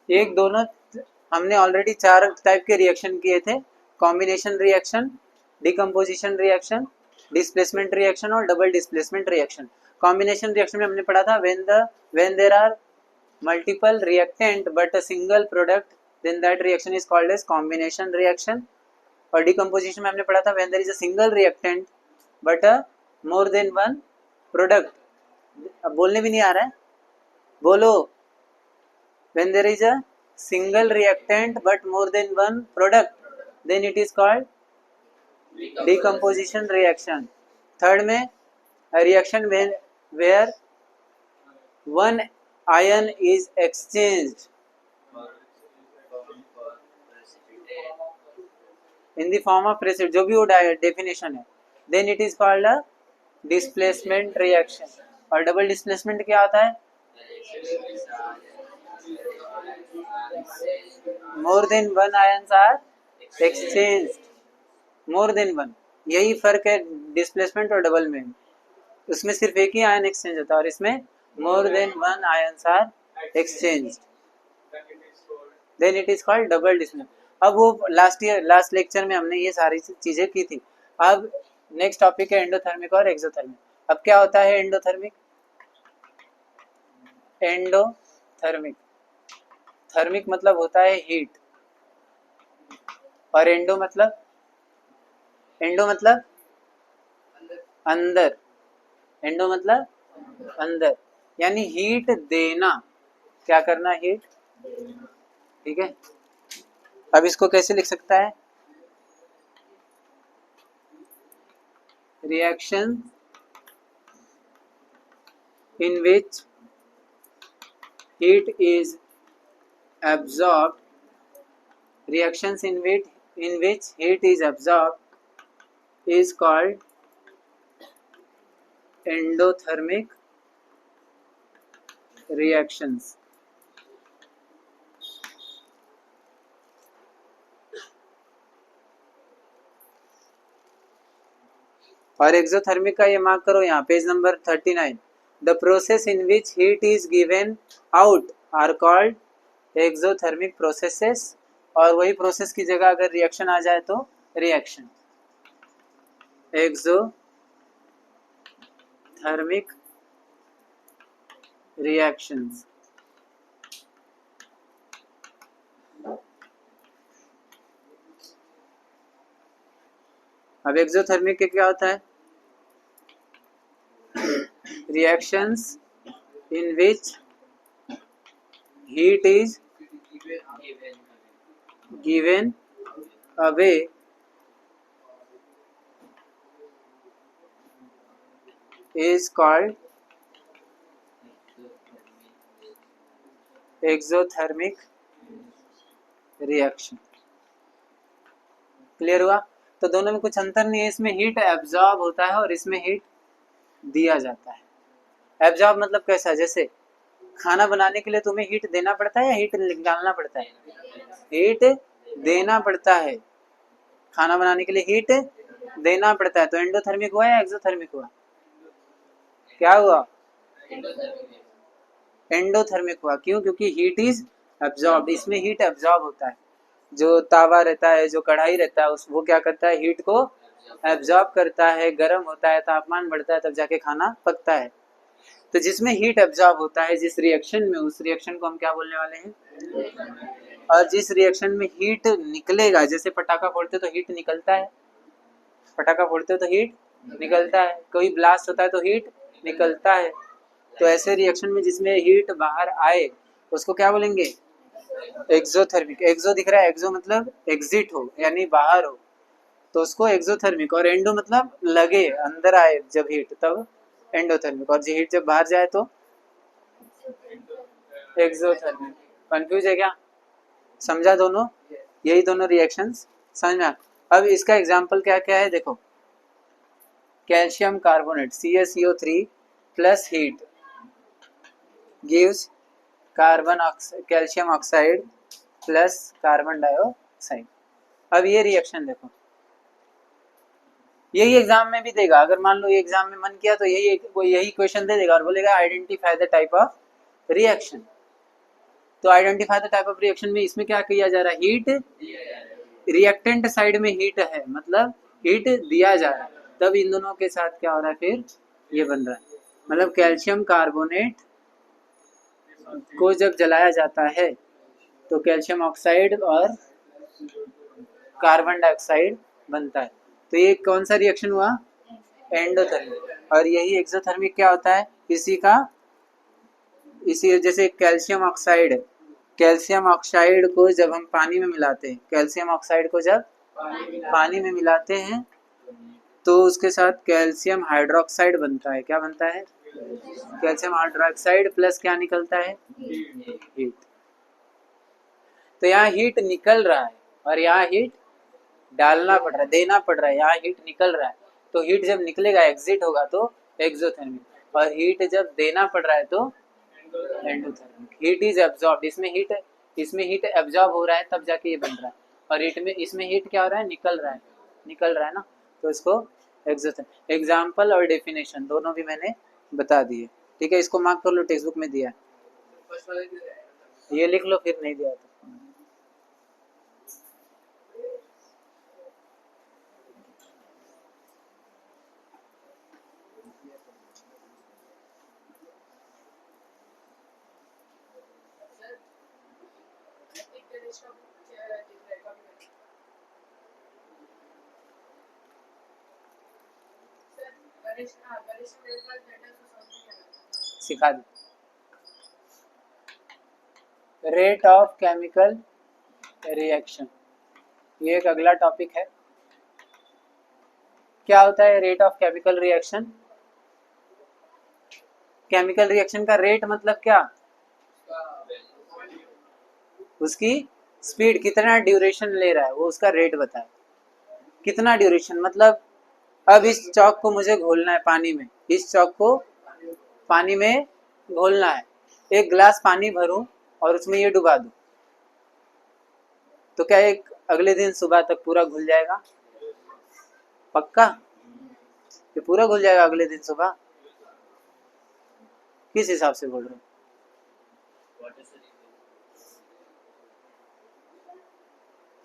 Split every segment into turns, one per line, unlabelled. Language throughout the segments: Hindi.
एक दोनों, हमने ऑलरेडी 4 टाइप के रिएक्शन किए थे, combination reaction, decomposition reaction, displacement reaction और double displacement reaction. Combination reaction में हमने पढ़ा था when there are multiple reactant but a single product then that reaction is called as combination reaction. और डिकम्पोजिशन में हमने पढ़ा था when there is a single reactant but a more than one product. अब बोलने भी नहीं आ रहा है, बोलो। When there is a single reactant but more than one product, then it is called decomposition reaction. Third में a reaction where one ion is exchanged in the form of precipitate, जो भी वो definition है, then it is called a displacement reaction. और double displacement क्या होता है? More than one ions are exchanged. More than one, यही फर्क है डिस्प्लेसमेंट और डबल में। उसमें सिर्फ एक ही आयन एक्सचेंज होता है और इसमें more than one ions are exchange, then it is called double displacement. अब वो लास्ट लेक्चर में हमने ये सारी चीजें की थी। अब नेक्स्ट टॉपिक है एंडोथर्मिक और एक्सोथर्मिक। अब क्या होता है एंडोथर्मिक? एंडोथर्मिक, थर्मिक मतलब होता है हीट, और एंडो मतलब अंदर, एंडो मतलब अंदर, यानी हीट देना। क्या करना? हीट। ठीक है, अब इसको कैसे लिख सकता है? Reaction in which heat is absorbed, reactions in which heat is absorbed is called endothermic reactions. और एक्सोथर्मिक का ये मार्क करो यहाँ page number 39। The process in which heat is given out are called exothermic processes. और वही प्रोसेस की जगह अगर रिएक्शन आ जाए तो रिएक्शन। Exothermic reactions. अब एक्सोथर्मिक के क्या होता है? Reactions in which heat is given away is called exothermic reaction. Clear हुआ? तो दोनों में कुछ अंतर नहीं है, इसमें हीट एब्जॉर्ब होता है और इसमें हीट दिया जाता है। एब्जॉर्ब मतलब कैसा? जैसे खाना बनाने के लिए तुम्हें हीट देना पड़ता है या हीट निकालना पड़ता है? हीट देना पड़ता है। खाना बनाने के लिए हीट देना पड़ता है। तो एंडोथर्मिक हुआ या एक्सोथर्मिक हुआ? क्या हुआ? एंडोथर्मिक हुआ। क्यों? क्योंकि हीट इज एब्जॉर्ब, इसमें हीट एब्जॉर्ब होता है। जो तावा रहता है, जो कढ़ाई रहता है, वो क्या करता है? हीट को एब्जॉर्ब करता है, गर्म होता है, तापमान बढ़ता है, तब जाके खाना पकता है। तो जिसमें हीट एब्जॉर्ब होता है जिस रिएक्शन में, उस रिएक्शन को हम क्या बोलने वाले हैं? और जिस रिएक्शन में हीट निकलेगा, जैसे पटाखा फोड़ते तो हीट निकलता है, पटाखा फोड़ते तो हीट निकलता है, कोई ब्लास्ट होता है तो हीट निकलता है। तो ऐसे रिएक्शन में जिसमें हीट बाहर आए उसको क्या बोलेंगे? एक्सोथर्मिक। एक्सो दिख रहा है? एक्सो मतलब एग्जिट हो, यानी बाहर हो, तो उसको एक्सोथर्मिक। और एंडो मतलब लगे, अंदर आए जब हीट, तब एंडोथर्मिक। और हीट जब बाहर जाए तो एक्सोथर्मिक। कंफ्यूज है क्या? समझा दोनों? यही दोनों रिएक्शंस समझ में आ? अब इसका एग्जांपल क्या क्या है देखो। Calcium carbonate CaCO3 plus heat gives calcium oxide plus carbon dioxide. अब ये रिएक्शन देखो, यही एग्जाम में भी देगा। अगर मान लो ये एग्जाम में मन किया तो यही क्वेश्चन दे देगा और बोलेगा identify the type of reaction. तो identify the type of reaction में इसमें क्या किया जा रहा है, हीट रिएक्टेंट साइड में हीट है, मतलब हीट दिया जा रहा है, तब इन दोनों के साथ क्या हो रहा है, फिर ये बन रहा है, मतलब कैल्शियम कार्बोनेट को जब जलाया जाता है तो कैल्शियम ऑक्साइड और कार्बन डाइऑक्साइड बनता है। तो ये कौन सा रिएक्शन हुआ, एंडोथर्मिक। और यही एक्सोथर्मिक क्या होता है, इसी जैसे कैल्शियम ऑक्साइड को जब हम पानी में मिलाते हैं, कैल्शियम ऑक्साइड को जब पानी में मिलाते हैं तो उसके साथ कैल्शियम हाइड्रोक्साइड बनता है, क्या बनता है, कैल्शियम हाइड्रोक्साइड प्लस क्या निकलता है, हीट। तो यहाँ हीट निकल रहा है और यहाँ हीट डालना पड़ रहा है, देना पड़ रहा है, यहाँ हीट निकल रहा है, तो हीट जब निकलेगा एग्जिट होगा तो एक्सोथर्मिक, और हीट जब देना पड़ रहा है तो एंडोथर्मिक। हीट इज एब्जॉर्ब, इसमें हीट एब्जॉर्ब हो रहा है तब जाके ये बन रहा है, और इसमें हीट क्या हो रहा है, निकल रहा है ना, तो इसको एक्सोथर्मिक। एग्जाम्पल और डेफिनेशन दोनों भी मैंने बता दिए, ठीक है, इसको मार्क कर लो, टेक्स्ट बुक में दिया है, ये लिख लो, फिर नहीं दिया तो सिखा दी। रेट ऑफ केमिकल रिएक्शन, ये एक अगला टॉपिक है। क्या होता है rate of chemical reaction, chemical reaction का रेट मतलब क्या, उसकी स्पीड, कितना ड्यूरेशन ले रहा है वो उसका रेट बताए। कितना ड्यूरेशन मतलब, अब इस चौक को मुझे घोलना है पानी में, इस चौक को पानी में घोलना है, एक गिलास पानी भरूं और उसमें ये डुबा दूं, तो क्या एक अगले दिन सुबह तक पूरा घुल जाएगा, पक्का, ये पूरा घुल जाएगा अगले दिन सुबह, किस हिसाब से बोल रहे हो,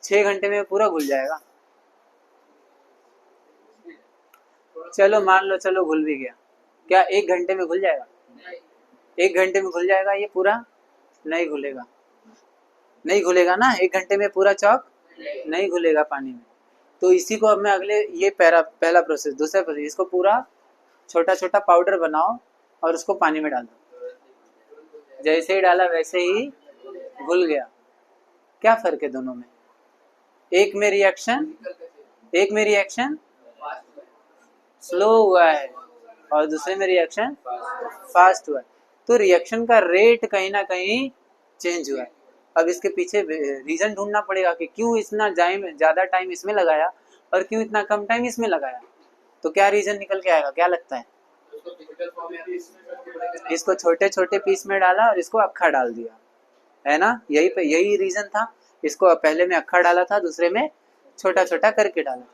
6 घंटे में पूरा घुल जाएगा, चलो मान लो, चलो घुल भी गया, क्या 1 घंटे में घुल जाएगा, 1 घंटे में घुल जाएगा ये पूरा, नहीं घुलेगा, नहीं घुलेगा ना, 1 घंटे में पूरा चौक नहीं घुलेगा पानी में। तो इसी को अब मैं अगले, ये पहला प्रोसेस, दूसरा प्रोसेस, इसको पूरा छोटा छोटा पाउडर बनाओ और उसको पानी में डाल दो, जैसे ही डाला वैसे ही घुल गया। क्या फर्क है दोनों में, एक में रिएक्शन स्लो हुआ है और दूसरे में रिएक्शन फास्ट हुआ है, तो रिएक्शन का रेट कहीं ना कहीं चेंज हुआ है। अब इसके पीछे रीजन ढूंढना पड़ेगा कि क्यों इतना ज्यादा टाइम इसमें लगाया और क्यों इतना कम टाइम इसमें लगाया, तो क्या रीजन निकल के आएगा, क्या लगता है, इसको छोटे छोटे पीस में डाला और इसको अक्खा डाल दिया, है ना, यही रीजन था, इसको पहले में अक्खा डाला था, दूसरे में छोटा छोटा करके डाला,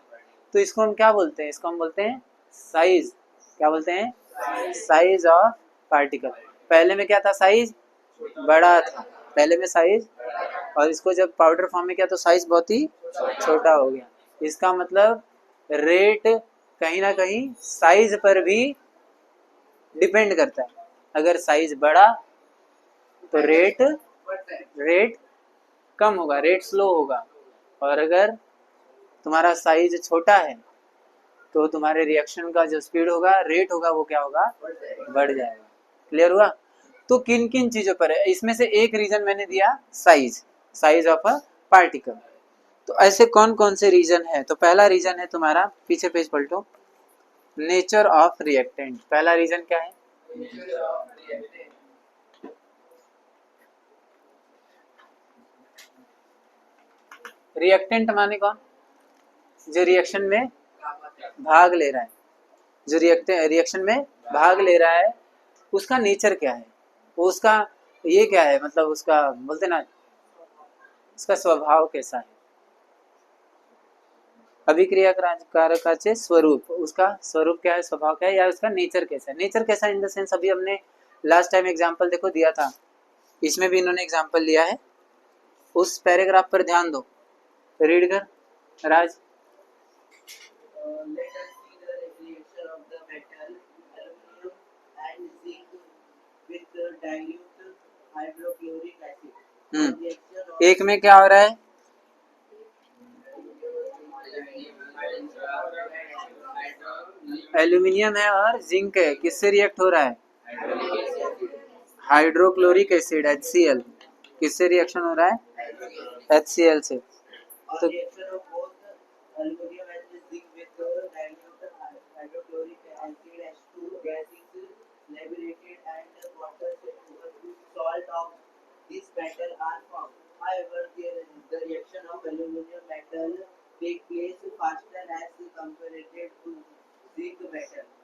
तो इसको हम क्या बोलते हैं, इसको हम बोलते हैं साइज, क्या बोलते हैं, साइज ऑफ पार्टिकल। पहले में क्या था, साइज बड़ा था, पहले में साइज, और इसको जब पाउडर फॉर्म में किया तो साइज बहुत ही छोटा हो गया। इसका मतलब रेट कहीं ना कहीं साइज पर भी डिपेंड करता है, अगर साइज बड़ा तो रेट कम होगा, रेट स्लो होगा, और अगर तुम्हारा साइज छोटा है तो तुम्हारे रिएक्शन का जो स्पीड होगा, रेट होगा, वो क्या होगा, बढ़ जाएगा। क्लियर हुआ। तो किन किन चीजों पर है, इसमें से एक रीजन मैंने दिया साइज ऑफ अ पार्टिकल। तो ऐसे कौन कौन से रीजन है, तो पहला रीजन है तुम्हारा, पीछे पेज पलटो, नेचर ऑफ रिएक्टेंट। पहला रीजन क्या है, रिएक्टेंट माने कौन, जो रिएक्शन में भाग ले रहा है, जो रिएक्शन में भाग ले रहा है उसका नेचर क्या है, वो उसका ये क्या है, मतलब उसका बोलते ना, उसका स्वभाव कैसा है, अभिक्रिया कारकाचे स्वरूप, उसका स्वरूप क्या है, स्वभाव क्या है, या उसका नेचर कैसा है। नेचर कैसा इन द सेंस, अभी हमने लास्ट टाइम एग्जांपल देखो दिया था, इसमें भी इन्होंने एग्जाम्पल लिया है, उस पैराग्राफ पर ध्यान दो, रीड कर राज। एक में क्या हो रहा है, एल्यूमिनियम है और जिंक है, किससे रिएक्ट हो रहा है, हाइड्रोक्लोरिक एसिड HCl, किससे रिएक्शन हो रहा है, HCl से। तो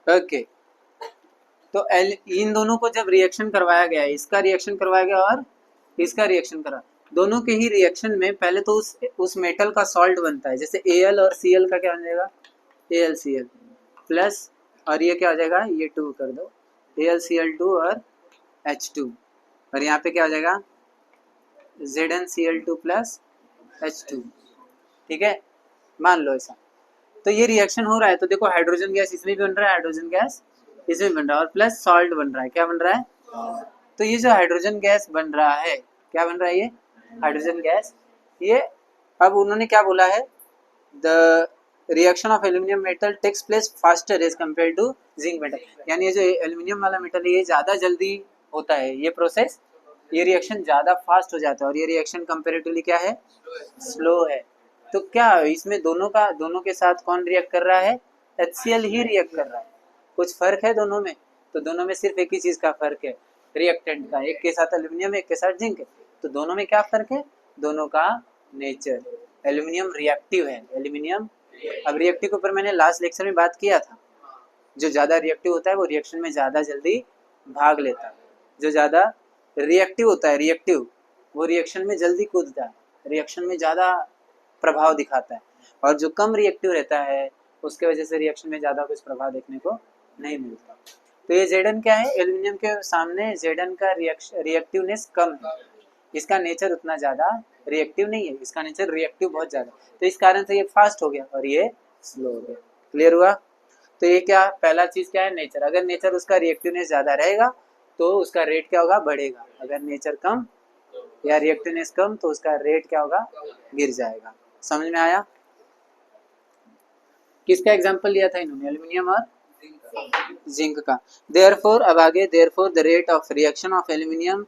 ओके, तो इन दोनों को जब रिएक्शन करवाया गया, इसका रिएक्शन करवाया गया और इसका रिएक्शन करा, दोनों के ही रिएक्शन में पहले तो उस मेटल का सॉल्ट बनता है, जैसे Al और Cl का क्या बन जाएगा, AlCl प्लस, और ये क्या हो जाएगा, ये 2 कर दो, AlCl2 और H2, और यहाँ पे क्या हो जाएगा, ZnCl2 प्लस H2, ठीक है, मान लो ऐसा। तो ये रिएक्शन हो रहा है, तो देखो हाइड्रोजन गैस इसमें भी बन रहा है, हाइड्रोजन गैस इसमें बन रहा है, और प्लस सॉल्ट बन रहा है, क्या बन रहा है, तो ये जो हाइड्रोजन गैस बन रहा है, क्या बन रहा है, ये हाइड्रोजन गैस, ये अब उन्होंने क्या बोला है, the reaction of aluminium metal takes place faster as compare to zinc metal, यानी ये जो एल्यूमिनियम वाला मेटल है ये ज़्यादा जल्दी होता है, ये प्रोसेस, ये रिएक्शन ज़्यादा फास्ट हो जाता है, और ये रिएक्शन कंपेरेटिवली क्या है, स्लो है। तो क्या इसमें दोनों के साथ कौन रिएक्ट कर रहा है, HCl ही रिएक्ट कर रहा है, कुछ फर्क है दोनों में, तो दोनों में सिर्फ एक ही चीज़ का फर्क है, रिएक्टेंट का, एक के साथ एल्यूमिनियम एक के साथ जिंक है, तो दोनों में क्या फर्क है, दोनों का नेचर, एल्यूमिनियम रिएक्टिव है, एल्यूमिनियम, अब रिएक्टिव के ऊपर मैंने लास्ट लेक्चर में बात किया था, जो ज़्यादा रिएक्टिव होता है वो रिएक्शन में ज़्यादा जल्दी भाग लेता है, जो ज़्यादा रिएक्टिव होता है, रिएक्टिव वो रिएक्शन में जल्दी कूदता है, रिएक्शन में ज़्यादा प्रभाव दिखाता है, और जो कम रिएक्टिव रहता है उसके वजह से रिएक्शन में ज़्यादा कुछ प्रभाव देखने को नहीं मिलता। तो ये Zn क्या है, एल्यूमिनियम के सामने Zn का रिएक्टिवनेस कम है, इसका नेचर उतना ज़्यादा रिएक्टिव नहीं है, इसका नेचर रिएक्टिव बहुत ज़्यादा, तो इस कारण से ये फास्ट हो गया और ये स्लो हो गया। क्लियर हुआ? तो ये क्या, पहला चीज़ क्या है, नेचर, अगर नेचर उसका रिएक्टिवनेस ज़्यादा रहेगा तो उसका रेट क्या होगा, बढ़ेगा, अगर नेचर कम या रिएक्टिवनेस कम तो उसका रेट क्या होगा, गिर जाएगा। समझ में आया? किसका एग्जांपल लिया था इन्होंने, एल्यूमिनियम और जिंक का। देयरफॉर, अब आगे, therefore the rate of reaction of aluminium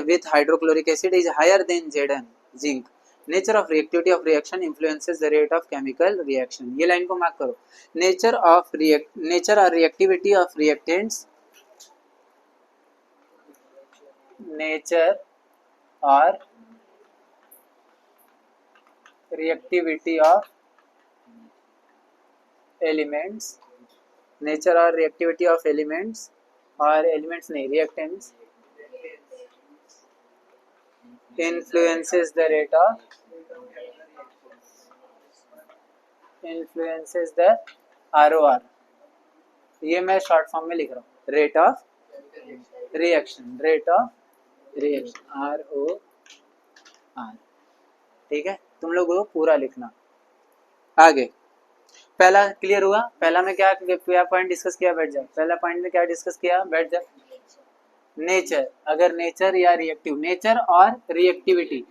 with hydrochloric acid is higher than Zn zinc. Nature of reactivity of reaction influences the rate of chemical reaction. ये लाइन को मार्क करो, nature or reactivity of reactants, nature or reactivity of elements, nature or reactivity of elements, और elements नहीं, reactants influences the ROR, ये मैं शॉर्ट फॉर्म में लिख रहा हूँ, रेट ऑफ रिएक्शन, ROR, ठीक है, तुम लोग वो पूरा लिखना। आगे पहला क्लियर हुआ, पहला में क्या पॉइंट डिस्कस किया, बैठ जाओ, पहला पॉइंट में क्या डिस्कस किया, बैठ जाओ, नेचर, अगर नेचर या रिएक्टिव, नेचर और रिएक्टिविटी,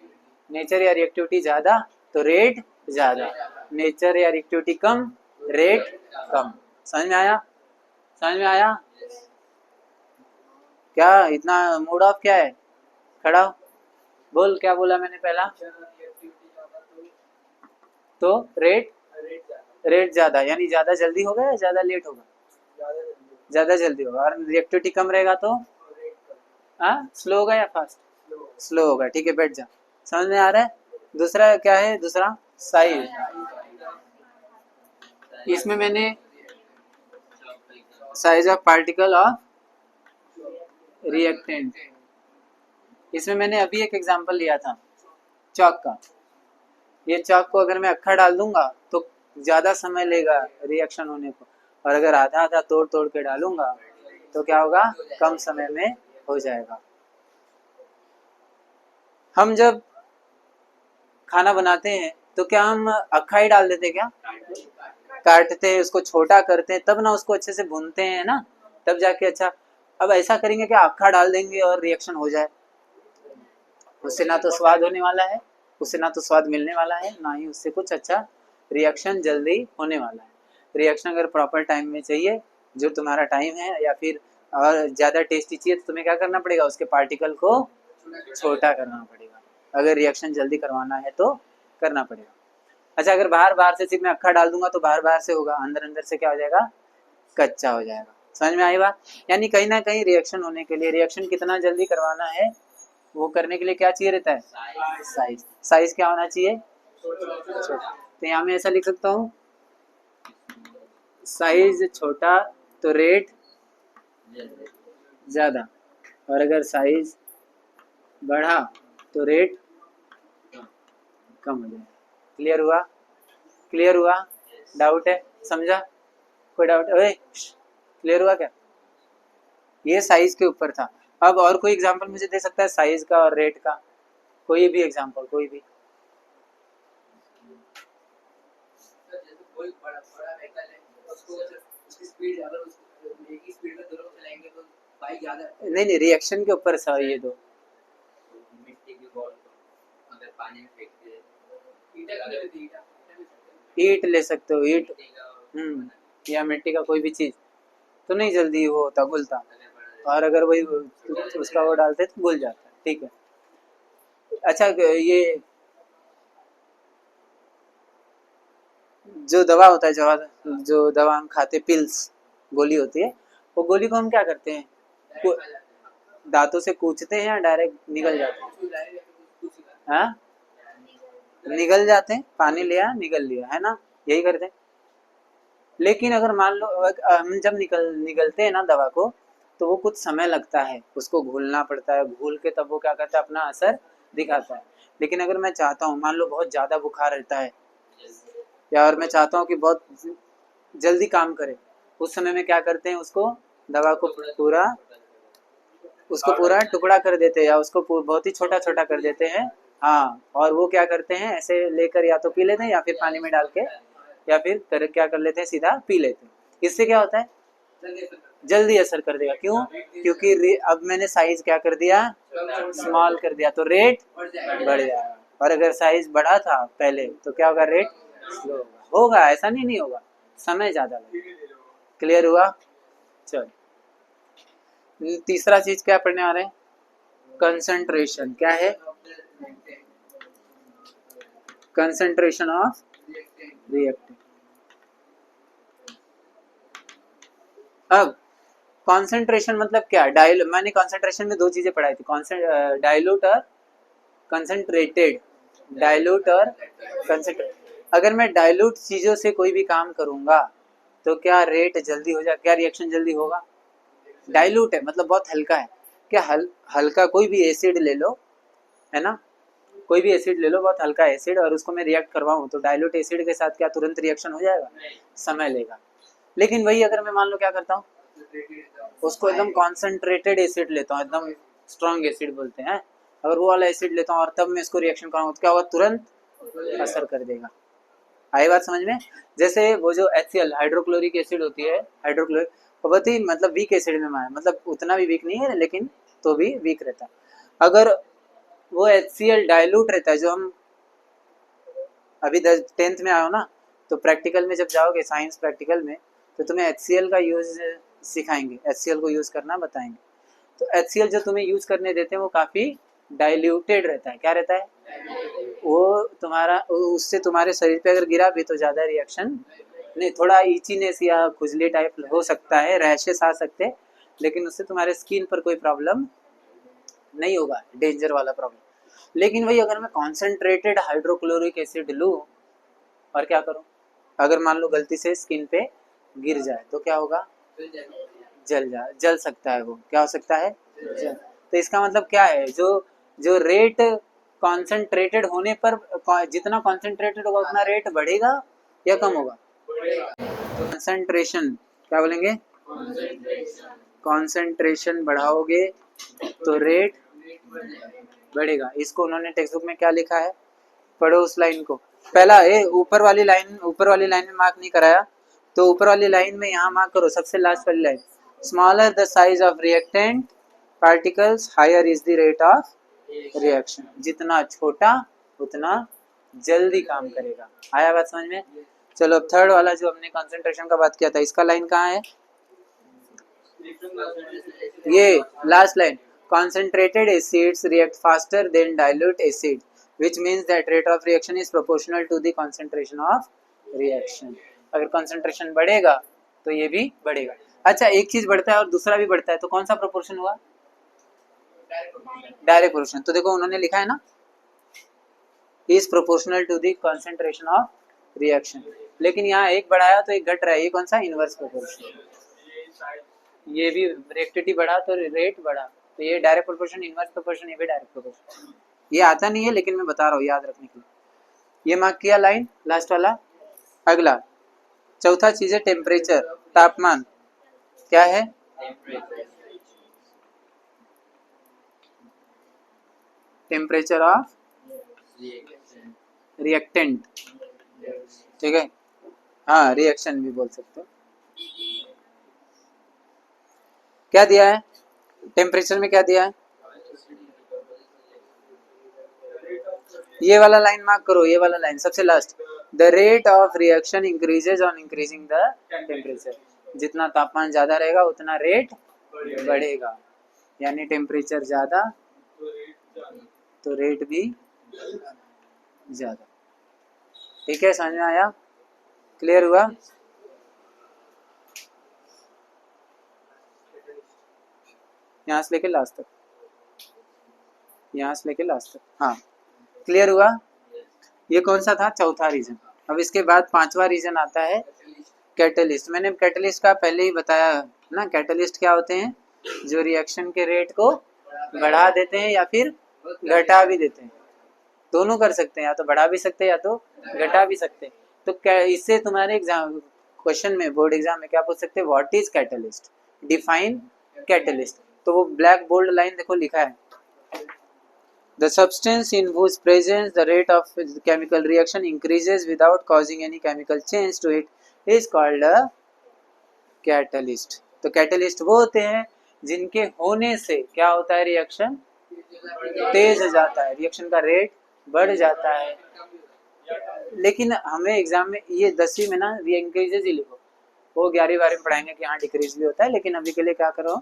नेचर या रिएक्टिविटी ज़्यादा तो रेट ज़्यादा, नेचर या रिएक्टिविटी कम रेट कम। समझ में आया? समझ में आया? क्या इतना मूड ऑफ क्या है, खड़ा हो, बोल क्या बोला मैंने पहला, तो रेट ज़्यादा, यानी ज़्यादा जल्दी होगा या ज़्यादा लेट होगा, ज़्यादा जल्दी होगा, और रिएक्टिविटी कम रहेगा तो स्लो होगा या फास्ट, स्लो होगा, ठीक है, बैठ जा। समझ में आ रहा है? दूसरा क्या है, दूसरा साइज, इसमें मैंने size of particle of reactant, इसमें मैंने अभी एक एग्जांपल लिया था चौक का, ये चौक को अगर मैं अक्खा डाल दूंगा तो ज़्यादा समय लेगा रिएक्शन होने को, और अगर आधा आधा तोड़ तोड़ के डालूंगा तो क्या होगा, कम समय में हो जाएगा। हम जब खाना बनाते हैं तो क्या हम अक्खा ही डाल देते क्या? काटते हैं, उसको छोटा करते हैं, तब ना उसको अच्छे से भूनते हैं ना, तब जाके अच्छा। अब ऐसा करेंगे कि अक्खा डाल देंगे और रिएक्शन हो जाए, उससे ना तो स्वाद होने वाला है, उससे ना तो स्वाद मिलने वाला है, ना ही उससे कुछ अच्छा रिएक्शन जल्दी होने वाला है। रिएक्शन अगर प्रॉपर टाइम में चाहिए, जो तुम्हारा टाइम है, या फिर और ज़्यादा टेस्टी चाहिए, तो तुम्हें क्या करना पड़ेगा, उसके पार्टिकल को छोटा करना पड़ेगा। अगर रिएक्शन जल्दी करवाना है तो करना पड़ेगा। अच्छा, अगर बाहर बाहर से सिर्फ मैं अक्खा डाल दूंगा तो बाहर बाहर से होगा, अंदर अंदर से क्या हो जाएगा, कच्चा हो जाएगा। समझ में आई बात? यानी कहीं ना कहीं रिएक्शन होने के लिए, रिएक्शन कितना जल्दी करवाना है वो करने के लिए क्या चाहिए रहता है, साइज। साइज क्या होना चाहिए, छोटा। तो यहाँ में ऐसा लिख सकता हूँ, साइज छोटा तो रेट ज्यादा, और अगर साइज बढ़ा तो रेट कम हो जाएगा। क्लियर हुआ? क्लियर हुआ? डाउट है? समझा? कोई डाउट? अरे क्लियर हुआ क्या? ये साइज के ऊपर था। अब और कोई एग्जांपल मुझे दे सकता है साइज का और रेट का? कोई भी एग्जांपल, कोई भी। नहीं नहीं, रिएक्शन के ऊपर सर ये दो। मिट्टी की बॉल को अगर पानी में फेंकते हैं, ईंट ले सकते हो, ईंट, या मिट्टी का कोई भी चीज, तो नहीं जल्दी वो होता, घुलता। और अगर वही उसका वो डालते तो घुल जाता है। ठीक है। अच्छा, ये जो दवा होता है, जो दवा हम खाते, पिल्स, गोली होती है, वो गोली को हम क्या करते हैं, दांतों से कूचते हैं या डायरेक्ट निगल जाते हैं? हाँ, निगल जाते हैं, पानी लिया निगल लिया, है ना, यही करते हैं। लेकिन अगर मान लो हम जब निगलते हैं ना दवा को, तो वो कुछ समय लगता है, उसको घोलना पड़ता है, घोल के तब वो क्या करता है, अपना असर दिखाता है। लेकिन अगर मैं चाहता हूँ, मान लो बहुत ज़्यादा बुखार रहता है, या और मैं चाहता हूँ कि बहुत जल्दी काम करे, उस समय में क्या करते हैं, उसको दवा को पूरा टुकड़ा कर देते हैं, या उसको बहुत ही छोटा छोटा कर देते हैं। हाँ, और वो क्या करते हैं, ऐसे लेकर या तो पी लेते हैं, या फिर पानी में डाल के, या फिर क्या कर लेते हैं, सीधा पी लेते हैं। इससे क्या होता है, जल्दी असर कर देगा। क्यों? क्योंकि अब मैंने साइज क्या कर दिया, स्मॉल कर दिया, तो रेट बढ़ जाएगा। और अगर साइज बढ़ा था पहले तो क्या होगा, रेट स्लो होगा। ऐसा नहीं होगा, समय ज्यादा लगेगा। क्लियर हुआ? चलो, तीसरा चीज क्या पढ़ने आ रहे हैं, कंसंट्रेशन। क्या है, कंसंट्रेशन ऑफ रिएक्टेंट। अब कंसंट्रेशन मतलब क्या, मैंने कंसंट्रेशन में दो चीजें पढ़ाई थी, डाइल्यूट और कंसंट्रेटेड। डाइल्यूट और कंसंट्रेट। अगर मैं डाइल्यूट चीजों से कोई भी काम करूंगा तो क्या रेट जल्दी हो जाए, क्या रिएक्शन जल्दी होगा? डाइल्यूट है मतलब बहुत हल्का है। क्या हल्का कोई भी एसिड ले लो, है ना, कोई भी एसिड ले लो, बहुत हल्का एसिड, और उसको मैं रिएक्ट करवाऊं तो डाइल्यूट एसिड के साथ क्या तुरंत रिएक्शन हो जाएगा? समय लेगा। लेकिन वही अगर मैं मान लो क्या करता हूँ, उसको एकदम कॉन्सेंट्रेटेड एसिड लेता हूँ, एकदम स्ट्रॉन्ग एसिड बोलते हैं, अगर वो वाला एसिड लेता हूँ और तब मैं इसको रिएक्शन कराऊँ तो क्या होगा, तुरंत असर कर देगा। आई बात समझ में? जैसे वो जो HCl हाइड्रोक्लोरिक एसिड होती है, हाइड्रोक्लोरिक बहुत ही मतलब वीक एसिड में माना, मतलब उतना भी वीक नहीं है लेकिन तो भी वीक रहता है। अगर वो HCl डाइल्यूट रहता है, जो हम अभी 10th में आए हो ना, तो प्रैक्टिकल में जब जाओगे, साइंस प्रैक्टिकल में, तो तुम्हें HCl का यूज सिखाएंगे, HCl को यूज करना बताएंगे। तो HCl जो तुम्हें यूज करने देते हैं वो काफी डाइल्यूटेड रहता है। क्या रहता है? वो तुम्हारा, उससे तुम्हारे शरीर पे अगर गिरा भी तो ज्यादा रिएक्शन नहीं, थोड़ा ईचीनेस या खुजली टाइप हो सकता है, रैशेस आ सकते हैं, लेकिन उससे तुम्हारे स्किन पर कोई प्रॉब्लम नहीं होगा, डेंजर वाला प्रॉब्लम। लेकिन वही अगर मैं कॉन्सेंट्रेटेड हाइड्रोक्लोरिक एसिड लूँ और क्या करूँ, अगर मान लो गलती से स्किन पे गिर जाए तो क्या होगा, जल सकता है। वो क्या हो सकता है, जल। तो इसका मतलब क्या है, जो जो रेट कॉन्सेंट्रेटेड होने पर, जितना कॉन्सेंट्रेटेड होगा उतना रेट बढ़ेगा या कम होगा? कंसंट्रेशन, क्या बोलेंगे, कंसंट्रेशन बढ़ाओगे तो रेट बढ़ेगा। इसको उन्होंने टेक्स्ट बुक में क्या लिखा है, पढ़ो उस लाइन को। पहला ऊपर वाली लाइन में मार्क नहीं कराया, तो ऊपर वाली लाइन में यहाँ मार्क करो, सबसे लास्ट वाली line, smaller the size of reactant particles higher is the rate of reaction. जितना छोटा उतना जल्दी काम करेगा। आया बात समझ में? चलो अब थर्ड वाला जो हमने कंसंट्रेशन का बात किया था, इसका लाइन कहाँ है, ये last line, concentrated acids react faster than dilute acid, which means that rate of reaction is proportional to the concentration of reaction. अगर concentration बढ़ेगा तो ये भी बढ़ेगा। अच्छा, एक चीज बढ़ता है और दूसरा भी बढ़ता है, तो कौन सा प्रोपोर्शन हुआ, डायरेक्ट प्रोपोर्शन। तो देखो उन्होंने लिखा है ना, is proportional to the concentration of reaction, लेकिन यहाँ एक बढ़ाया तो एक घट रहा है, ये कौन सा, इनवर्स प्रोपोर्शन। ये भी रिएक्टिविटी बढ़ा तो रेट बढ़ा, तो ये डायरेक्ट प्रोपोर्शन, इनवर्स प्रोपोर्शन, ये भी डायरेक्ट प्रोपोर्शन। ये आता नहीं है लेकिन मैं बता रहा हूँ याद रखने के लिए। ये मार्क किया लाइन, लास्ट वाला। अगला चौथा चीज है टेम्परेचर, तापमान। क्या है, टेम्परेचर ऑफ रिएक्टेंट, ठीक है, हाँ रिएक्शन भी बोल सकते हो। क्या दिया है टेम्परेचर में, क्या दिया है, ये वाला लाइन मार्क करो, ये वाला लाइन सबसे last, the rate of reaction increases on increasing the temperature. जितना तापमान ज्यादा रहेगा उतना रेट बढ़ेगा, यानी टेम्परेचर ज्यादा तो रेट भी ज्यादा। ठीक है, समझ में आया, क्लियर हुआ? यहाँ से लेके लास्ट तक, यहाँ से लेके लास्ट तक, हाँ क्लियर हुआ? ये कौन सा था, चौथा रीजन। अब इसके बाद पांचवा रीजन आता है कैटलिस्ट। मैंने कैटलिस्ट का पहले ही बताया ना, कैटलिस्ट क्या होते हैं, जो रिएक्शन के रेट को बढ़ा देते हैं या फिर घटा भी देते हैं, दोनों कर सकते हैं, या तो बढ़ा भी सकते हैं या तो घटा भी सकते हैं। तो इससे तुम्हारे एग्जाम क्वेश्चन में, बोर्ड एग्जाम में क्या पूछ सकते हैं, what is catalyst, define catalyst. तो वो ब्लैक बोल्ड लाइन देखो लिखा है, the substance in whose presence the rate of chemical reaction increases without causing any chemical change to it is called a catalyst। तो कैटलिस्ट वो होते हैं जिनके होने से क्या होता है, रिएक्शन तेज हो जाता है, रिएक्शन का रेट बढ़ जाता है। लेकिन हमें एग्जाम में ये 10वीं में ना इंक्रीजेज ही लिखो, वो 11वीं 12वीं में पढ़ाएंगे कि हाँ डिक्रीज भी होता है, लेकिन अभी के लिए क्या करो,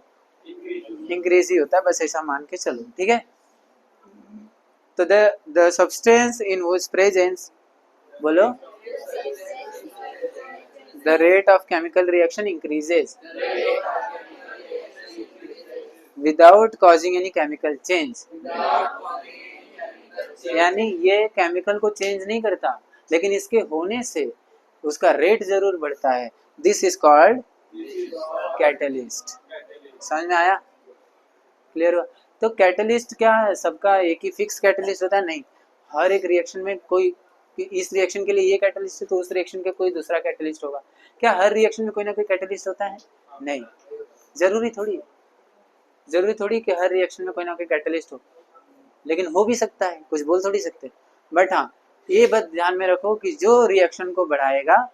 इंक्रीज ही होता है, बस ऐसा मान के चलो, ठीक है। तो the substance in whose presence, बोलो, the rate of chemical reaction increases without causing any chemical change, यानी ये केमिकल को चेंज नहीं करता, लेकिन इसके होने से उसका रेट जरूर बढ़ता है। This is called catalyst. समझ में आया, क्लियर हुआ? तो कैटलिस्ट क्या है, सबका एक ही फिक्स कैटलिस्ट होता है, नहीं, हर एक रिएक्शन में कोई, इस रिएक्शन के लिए ये कैटलिस्ट है तो उस रिएक्शन के कोई दूसरा कैटलिस्ट होगा। क्या हर रिएक्शन में कोई ना कोई कैटलिस्ट होता है? नहीं, जरूरी थोड़ी कि हर रिएक्शन में कोई ना कोई कैटलिस्ट हो, लेकिन हो भी सकता है, कुछ बोल थोड़ी सकते। बट हाँ, ये बात ध्यान में रखो कि जो रिएक्शन को बढ़ाएगा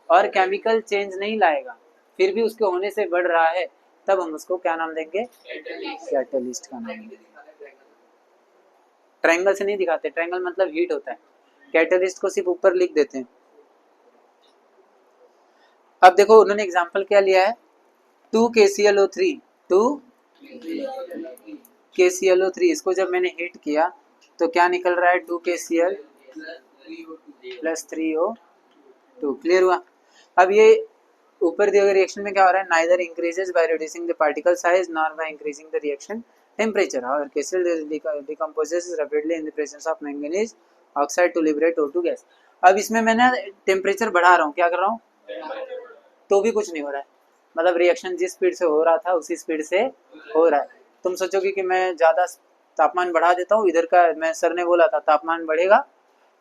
और केमिकल चेंज नहीं लाएगा, फिर भी उसके होने से बढ़ रहा है, तब हम उसको क्या नाम देंगे, कैटलिस्ट का नाम देंगे। ट्रायंगल से नहीं दिखाते, ट्रायंगल मतलब हीट होता है, कैटलिस्ट को सिर्फ ऊपर लिख देते हैं। अब देखो उन्होंने एग्जांपल क्या लिया है, 2KClO3, 2KClO3, इसको जब मैंने हीट किया तो क्या निकल रहा है, 2KCl प्लस 3O2, क्लियर हुआ? अब ये ऊपर दिए गए रिएक्शन में क्या हो रहा है, neither increases by reducing the particle size nor by increasing the reaction temperature. और KCl decomposes rapidly in the presence of manganese oxide to liberate O2 gas. अब इसमें मैंने टेम्परेचर बढ़ा रहा हूँ, क्या कर रहा हूँ, तो भी कुछ नहीं हो रहा है, मतलब रिएक्शन जिस स्पीड से हो रहा था उसी स्पीड से हो रहा है। तुम सोचोगे कि मैं ज़्यादा तापमान बढ़ा देता हूँ, इधर का मैं सर ने बोला था तापमान बढ़ेगा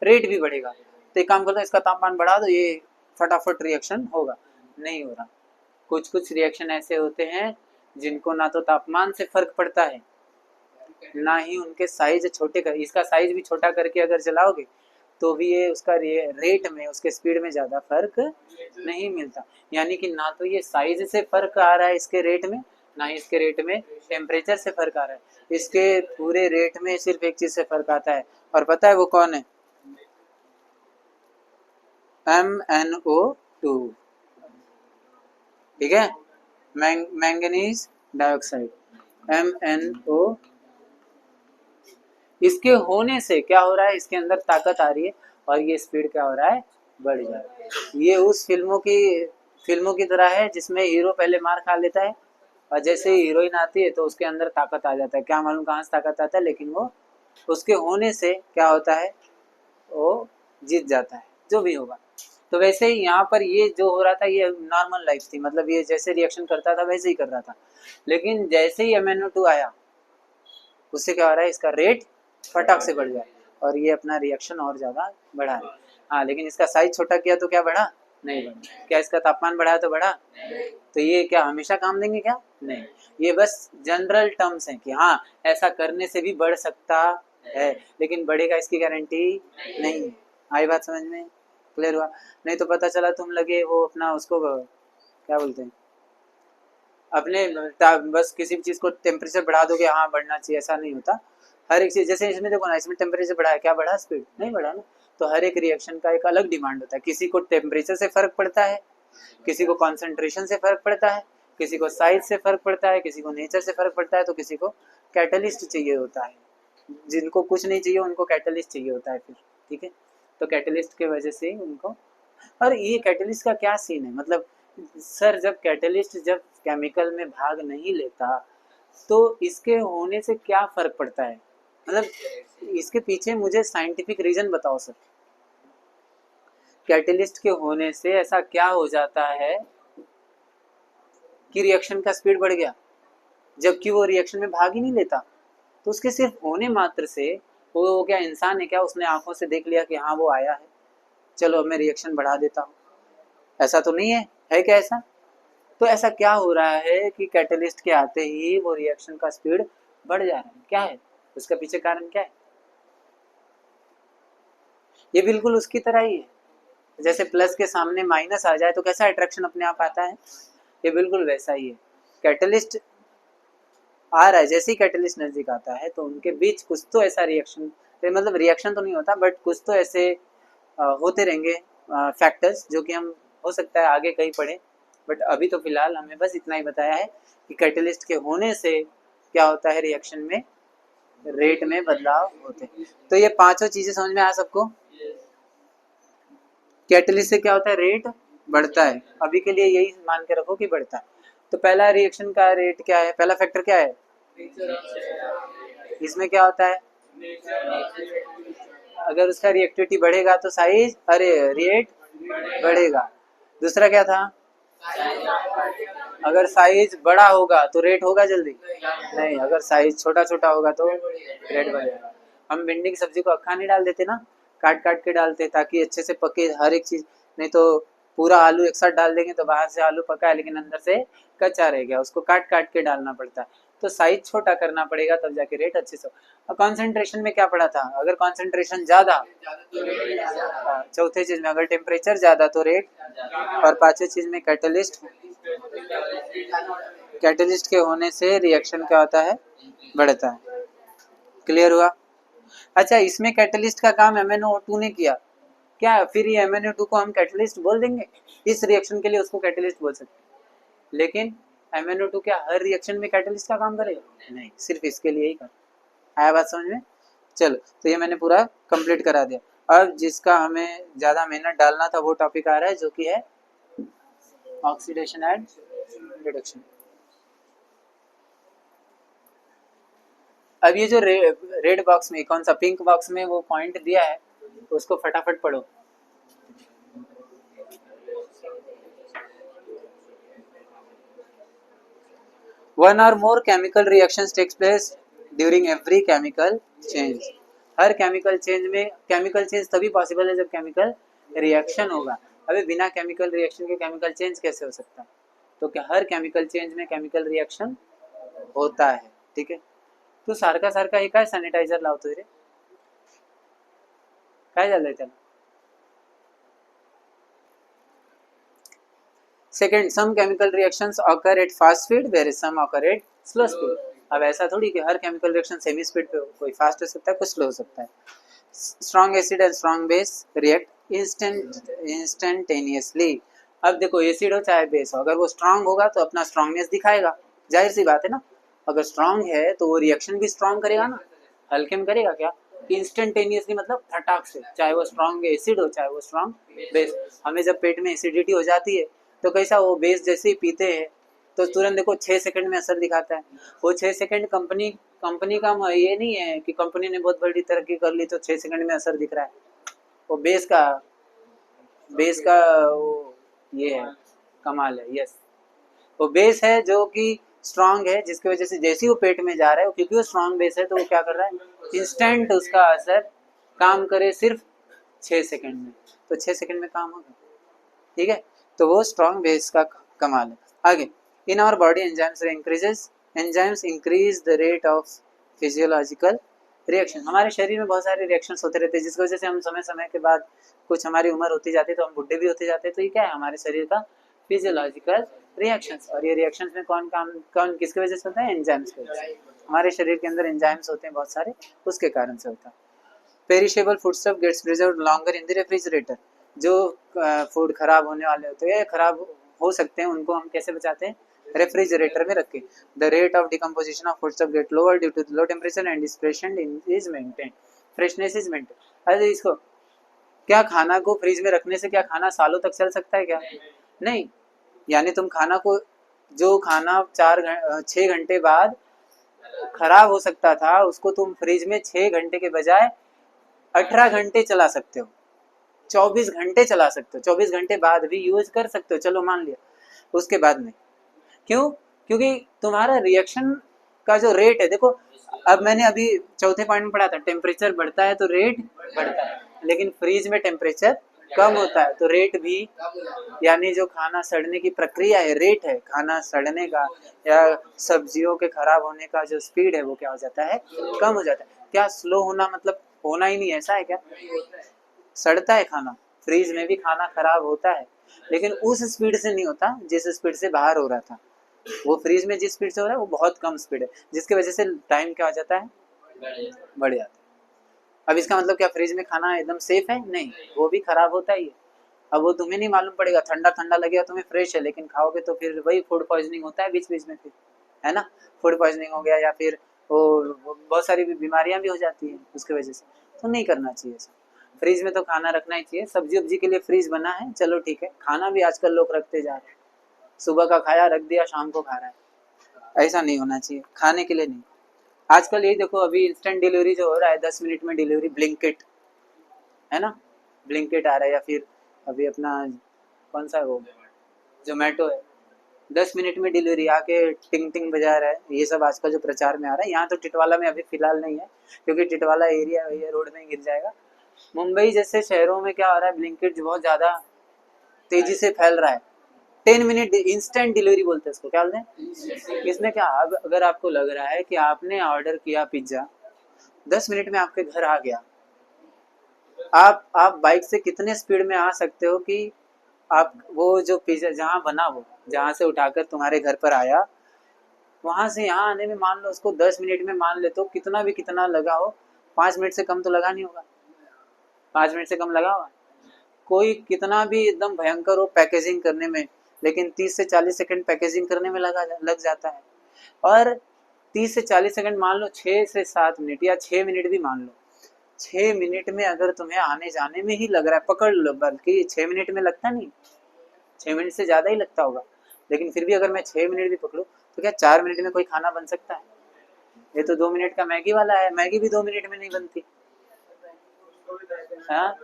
रेट भी बढ़ेगा, तो एक काम करता हूँ इसका तापमान बढ़ा दो, ये फटाफट रिएक्शन होगा, नहीं हो रहा। कुछ कुछ रिएक्शन ऐसे होते हैं जिनको ना तो तापमान से फर्क पड़ता है ना ही उनके साइज छोटे कर, इसका साइज भी छोटा करके अगर चलाओगे तो भी ये उसका रेट में, उसके स्पीड में ज़्यादा फर्क नहीं मिलता। यानी कि ना तो ये साइज से फर्क आ रहा है इसके रेट में, ना ही इसके रेट में टेम्परेचर से फर्क आ रहा है। इसके पूरे रेट में सिर्फ एक चीज़ से फर्क आता है, और पता है वो कौन है? MnO2, ठीक है, मैंगनीज डाइऑक्साइड, MnO। इसके होने से क्या हो रहा है, इसके अंदर ताकत आ रही है और ये स्पीड क्या हो रहा है, बढ़ जा रहा है। ये उस फिल्मों की तरह है जिसमें हीरो पहले मार खा लेता है और जैसे ही हीरोइन आती है तो उसके अंदर ताकत आ जाता है, क्या मालूम कहाँ से ताकत आता है, लेकिन वो उसके होने से क्या होता है, वो जीत जाता है, जो भी होगा। तो वैसे ही यहाँ पर ये जो हो रहा था ये नॉर्मल लाइफ थी, मतलब ये जैसे रिएक्शन करता था वैसे ही कर रहा था, लेकिन जैसे ही MnO2 आया उससे क्या हो रहा है, इसका रेट फटाक से बढ़ गया और ये अपना रिएक्शन और ज़्यादा बढ़ा है। हाँ, लेकिन इसका साइज छोटा किया तो क्या बढ़ा, नहीं बढ़ा। क्या इसका तापमान बढ़ाया तो बढ़ा? तो ये क्या हमेशा काम देंगे क्या? नहीं, ये बस जनरल टर्म्स हैं कि हाँ ऐसा करने से भी बढ़ सकता है, लेकिन बढ़ेगा इसकी गारंटी नहीं है। आई बात समझ में? क्लियर हुआ? नहीं तो पता चला तुम लगे वो अपना उसको क्या बोलते हैं, अपने बस किसी भी चीज़ को टेम्परेचर बढ़ा दोगे, हाँ बढ़ना चाहिए, ऐसा नहीं होता। हर एक चीज़, जैसे इसमें देखो ना, इसमें टेम्परेचर बढ़ाया, क्या बढ़ा, स्पीड नहीं बढ़ा ना। तो हर एक रिएक्शन का एक अलग डिमांड होता है, किसी को टेम्परेचर से फर्क पड़ता है, किसी को कॉन्सेंट्रेशन से फर्क पड़ता है, किसी को साइज से फर्क पड़ता है, किसी को नेचर से फर्क पड़ता है, तो किसी को कैटलिस्ट चाहिए होता है। जिनको कुछ नहीं चाहिए उनको कैटलिस्ट चाहिए होता है फिर, ठीक है। तो कैटलिस्ट की वजह से उनको, और ये कैटलिस्ट का क्या सीन है, मतलब सर जब कैटलिस्ट जब केमिकल में भाग नहीं लेता तो इसके होने से क्या फर्क पड़ता है, मतलब इसके पीछे मुझे साइंटिफिक रीजन बताओ सर। कैटलिस्ट के होने से ऐसा क्या हो जाता है कि रिएक्शन का स्पीड बढ़ गया, जबकि वो रिएक्शन में भाग ही नहीं लेता। तो उसके सिर्फ होने मात्र से, वो क्या इंसान है क्या, उसने आंखों से देख लिया कि हाँ वो आया है, चलो अब मैं रिएक्शन बढ़ा देता हूँ, ऐसा तो नहीं है क्या ऐसा? तो ऐसा क्या हो रहा है कि कैटलिस्ट के आते ही वो रिएक्शन का स्पीड बढ़ जा रहा है, क्या है उसका पीछे कारण, क्या है? ये बिल्कुल उसकी तरह ही है, जैसे प्लस के सामने माइनस आ जाए तो कैसा अट्रैक्शन अपने आप आता है, ये बिल्कुल वैसा ही है। कैटलिस्ट आ रहा है, जैसे ही कैटलिस्ट नजदीक आता है तो उनके बीच कुछ तो ऐसा रिएक्शन, मतलब रिएक्शन तो नहीं होता बट कुछ तो ऐसे होते रहेंगे फैक्टर्स, जो कि हम हो सकता है आगे कहीं पढ़े, बट अभी तो फिलहाल हमें बस इतना ही बताया है कि कैटलिस्ट के होने से क्या होता है, रिएक्शन में रेट में बदलाव होते हैं। तो ये पांचों चीजें समझ में आ सबको? कैटलिस्ट से क्या होता है, रेट बढ़ता है, अभी के लिए यही मान के रखो कि बढ़ता है। तो पहला रिएक्शन का रेट क्या है, पहला फैक्टर क्या है, इसमें क्या होता है, अगर उसका रिएक्टिविटी बढ़ेगा तो साइज, अरे रेट बढ़ेगा। दूसरा क्या था, अगर साइज बड़ा होगा तो रेट होगा जल्दी नहीं, अगर साइज छोटा छोटा होगा तो रेट बढ़ेगा। हम भिंडी की सब्जी को अक्खा नहीं डाल देते ना, काट काट के डालते ताकि अच्छे से पके हर एक चीज, नहीं तो पूरा आलू एक साथ डाल देंगे तो बाहर से आलू पका है लेकिन अंदर से कच्चा रह गया, उसको काट काट के डालना पड़ता है। तो साइज छोटा करना पड़ेगा तब जाके रेट अच्छे से। और कॉन्सेंट्रेशन में क्या पड़ा था, अगर कॉन्सेंट्रेशन ज्यादा, चौथे चीज में अगर टेम्परेचर ज्यादा तो रेट, और पांचवें चीज में कैटलिस्ट, कैटलिस्ट के होने से रिएक्शन क्या होता है, बढ़ता है। क्लियर हुआ? अच्छा, इसमें कैटलिस्ट का काम MnO2 ने किया क्या, फिर ये MnO2 को हम कैटलिस्ट बोल देंगे, इस रिएक्शन के लिए उसको कैटलिस्ट बोल सकते हैं, लेकिन MnO2 क्या हर रिएक्शन में कैटलिस्ट का काम करेगा, नहीं, सिर्फ इसके लिए ही कर। आया बात समझ में? चलो, तो ये मैंने पूरा कंप्लीट करा दिया। अब जिसका हमें ज्यादा मेहनत डालना था वो टॉपिक आ रहा है, जो कि है ऑक्सीडेशन एंड रिडक्शन। अब ये जो रेड बॉक्स में, कौन सा, पिंक बॉक्स में वो पॉइंट दिया है, उसको फटाफट पढ़ो। One or more chemical reactions takes place during every chemical change. Her chemical change में, केमिकल चेंज तभी पॉसिबल है जब केमिकल रिएक्शन होगा। अभी बिना केमिकल रिएक्शन के केमिकल चेंज कैसे हो सकता है? तो क्या हर केमिकल चेंज में केमिकल रिएक्शन होता है, ठीक है। तू सारखा सारखा हे काय सॅनिटायझर लावतोय रे? काय झालंय त्याला? Second, some chemical reactions occur at fast speed where some occur at slow speed. अब ऐसा थोड़ी कि हर केमिकल रिएक्शन सेमी स्पीड पे हो, कोई फास्ट हो सकता है, कुछ स्लो हो सकता है। Strong acid and strong base react instantaneously. अब देखो एसिड हो चाहे बेस हो, अगर वो स्ट्रांग होगा तो अपना स्ट्रांगनेस दिखाएगा, जाहिर सी बात है ना। अगर स्ट्रांग है तो वो रिएक्शन भी स्ट्रांग करेगा ना, हल्के में करेगा क्या? इंस्टेंटेनियसली मतलब फटाक से, चाहे वो स्ट्रांग एसिड हो चाहे वो स्ट्रांग बेस। हमें जब पेट में एसिडिटी हो जाती है तो कैसा, वो बेस जैसे ही पीते हैं तो तुरंत देखो 6 सेकंड में असर दिखाता है। वो 6 सेकंड कंपनी कंपनी का ये नहीं है कि कंपनी ने बहुत बड़ी तरक्की कर ली तो 6 सेकंड में असर दिख रहा है। वो बेस का वो ये है, कमाल है। यस, वो बेस है जो कि स्ट्रांग है, जिसकी वजह से जैसे ही वो पेट में जा रहा है, क्योंकि वो स्ट्रांग बेस है तो वो क्या कर रहा है, इंस्टेंट उसका असर काम करे सिर्फ 6 सेकंड में, तो 6 सेकंड में काम होगा। ठीक है, तो वो स्ट्रांग बेस का कमाल है। आगे, in our body enzymes increase the rate of physiological reaction. हमारे शरीर में बहुत सारे रिएक्शंस होते रहते हैं, जिसकी वजह से हम समय समय के बाद, कुछ हमारी उम्र होती जाती है तो हम बुढ़े भी होते जाते हैं। तो ये क्या है, हमारे शरीर का फिजियोलॉजिकल रिएक्शंस। और ये रिएक्शंस में कौन किसकी वजह से होता है? एंजाइम्स की वजह से। हमारे शरीर के अंदर एंजाइम्स होते हैं बहुत सारे, उसके कारण से होता है। Perishable foodstuff gets preserved longer in the refrigerator. जो फूड खराब होने वाले होते हैं, खराब हो सकते हैं, उनको हम कैसे बचाते हैं? रेफ्रिजरेटर में रख के। The rate of decomposition of foodstuff get lower due to low temperature and dispersion is maintain, freshness is maintain. अरे इसको क्या, खाना को फ्रिज में रखने से क्या खाना सालों तक चल सकता है क्या? नहीं। यानी तुम खाना को, जो खाना 6 घंटे बाद खराब हो सकता था, उसको तुम फ्रिज में 6 घंटे के बजाय 18 घंटे चला सकते हो, 24 घंटे चला सकते हो, 24 घंटे बाद भी यूज कर सकते हो, चलो मान लिया, उसके बाद नहीं। क्यों? क्योंकि तुम्हारा रिएक्शन का जो रेट है, देखो अब मैंने अभी चौथे पॉइंट में पढ़ा था, टेम्परेचर बढ़ता है तो रेट बढ़ता है, लेकिन फ्रीज में टेम्परेचर कम होता है तो रेट भी, यानी जो खाना सड़ने की प्रक्रिया है, रेट है खाना सड़ने का या सब्जियों के खराब होने का जो स्पीड है, वो क्या हो जाता है? कम हो जाता है। क्या स्लो होना मतलब होना ही नहीं, ऐसा है क्या? सड़ता है खाना, फ्रीज में भी खाना खराब होता है, लेकिन उस स्पीड से नहीं होता जिस स्पीड से बाहर हो रहा था। वो फ्रीज में जिस स्पीड से हो रहा है वो बहुत कम स्पीड है, जिसकी वजह से टाइम क्या हो जाता है? बढ़ जाता है। अब इसका मतलब क्या फ्रिज में खाना एकदम सेफ है? नहीं, वो भी खराब होता ही है। अब वो तुम्हें नहीं मालूम पड़ेगा, ठंडा ठंडा लगेगा तुम्हें फ्रेश है, लेकिन खाओगे तो फिर वही फूड पॉइजनिंग होता है बीच बीच में, फिर है ना, फूड पॉइजनिंग हो गया, या फिर वो बहुत सारी बीमारियां भी हो जाती हैं उसकी वजह से। तो नहीं करना चाहिए ऐसा। फ्रिज में तो खाना रखना ही चाहिए, सब्जी वब्जी के लिए फ्रिज बना है, चलो ठीक है। खाना भी आजकल लोग रखते जा रहे हैं, सुबह का खाया रख दिया, शाम को खा रहा है, ऐसा नहीं होना चाहिए, खाने के लिए नहीं। आजकल ये देखो, अभी इंस्टेंट डिलीवरी जो हो रहा है, 10 मिनट में डिलीवरी, ब्लिंकिट है ना, ब्लिंकिट आ रहा है, या फिर अभी अपना कौन सा है वो, जोमेटो है, 10 मिनट में डिलीवरी आके टिंग टिंग बजा रहा है। ये सब आजकल जो प्रचार में आ रहा है, यहाँ तो टिटवाला में अभी फिलहाल नहीं है, क्योंकि टिटवाला एरिया ये रोड में गिर जाएगा। मुंबई जैसे शहरों में क्या हो रहा है, ब्लिंकिट बहुत ज़्यादा तेजी से फैल रहा है। 10 मिनट इंस्टेंट डिलीवरी बोलते हैं इसको, क्या बोलते हैं? इसमें क्या, अब अगर आपको लग रहा है कि आपने ऑर्डर किया पिज्ज़ा, 10 मिनट में आपके घर आ गया, आप बाइक से कितने स्पीड में आ सकते हो कि आप वो जो पिज्जा जहाँ बना, वो जहाँ से उठाकर तुम्हारे घर पर आया, वहां से यहाँ आने में मान लो उसको 10 मिनट में, मान ले तो कितना भी कितना लगा हो, 5 मिनट से कम तो लगा नहीं होगा, 5 मिनट से कम लगा होगा। कोई कितना भी एकदम भयंकर हो पैकेजिंग करने में, लेकिन 30 से 40 सेकंड पैकेजिंग करने में लग जाता है। और 30 से 40 सेकंड मान लो, 6 से 7 मिनट या 6 मिनट भी मान लो, 6 मिनट में अगर तुम्हें आने जाने में ही लग रहा है, पकड़ लो, बल्कि 6 मिनट में लगता नहीं, 6 मिनट से ज़्यादा ही लगता होगा, लेकिन फिर भी अगर मैं 6 मिनट भी पकड़ूँ तो क्या 4 मिनट में कोई खाना बन सकता है? ये तो 2 मिनट का मैगी वाला है, मैगी भी 2 मिनट में नहीं बनती। हाँ,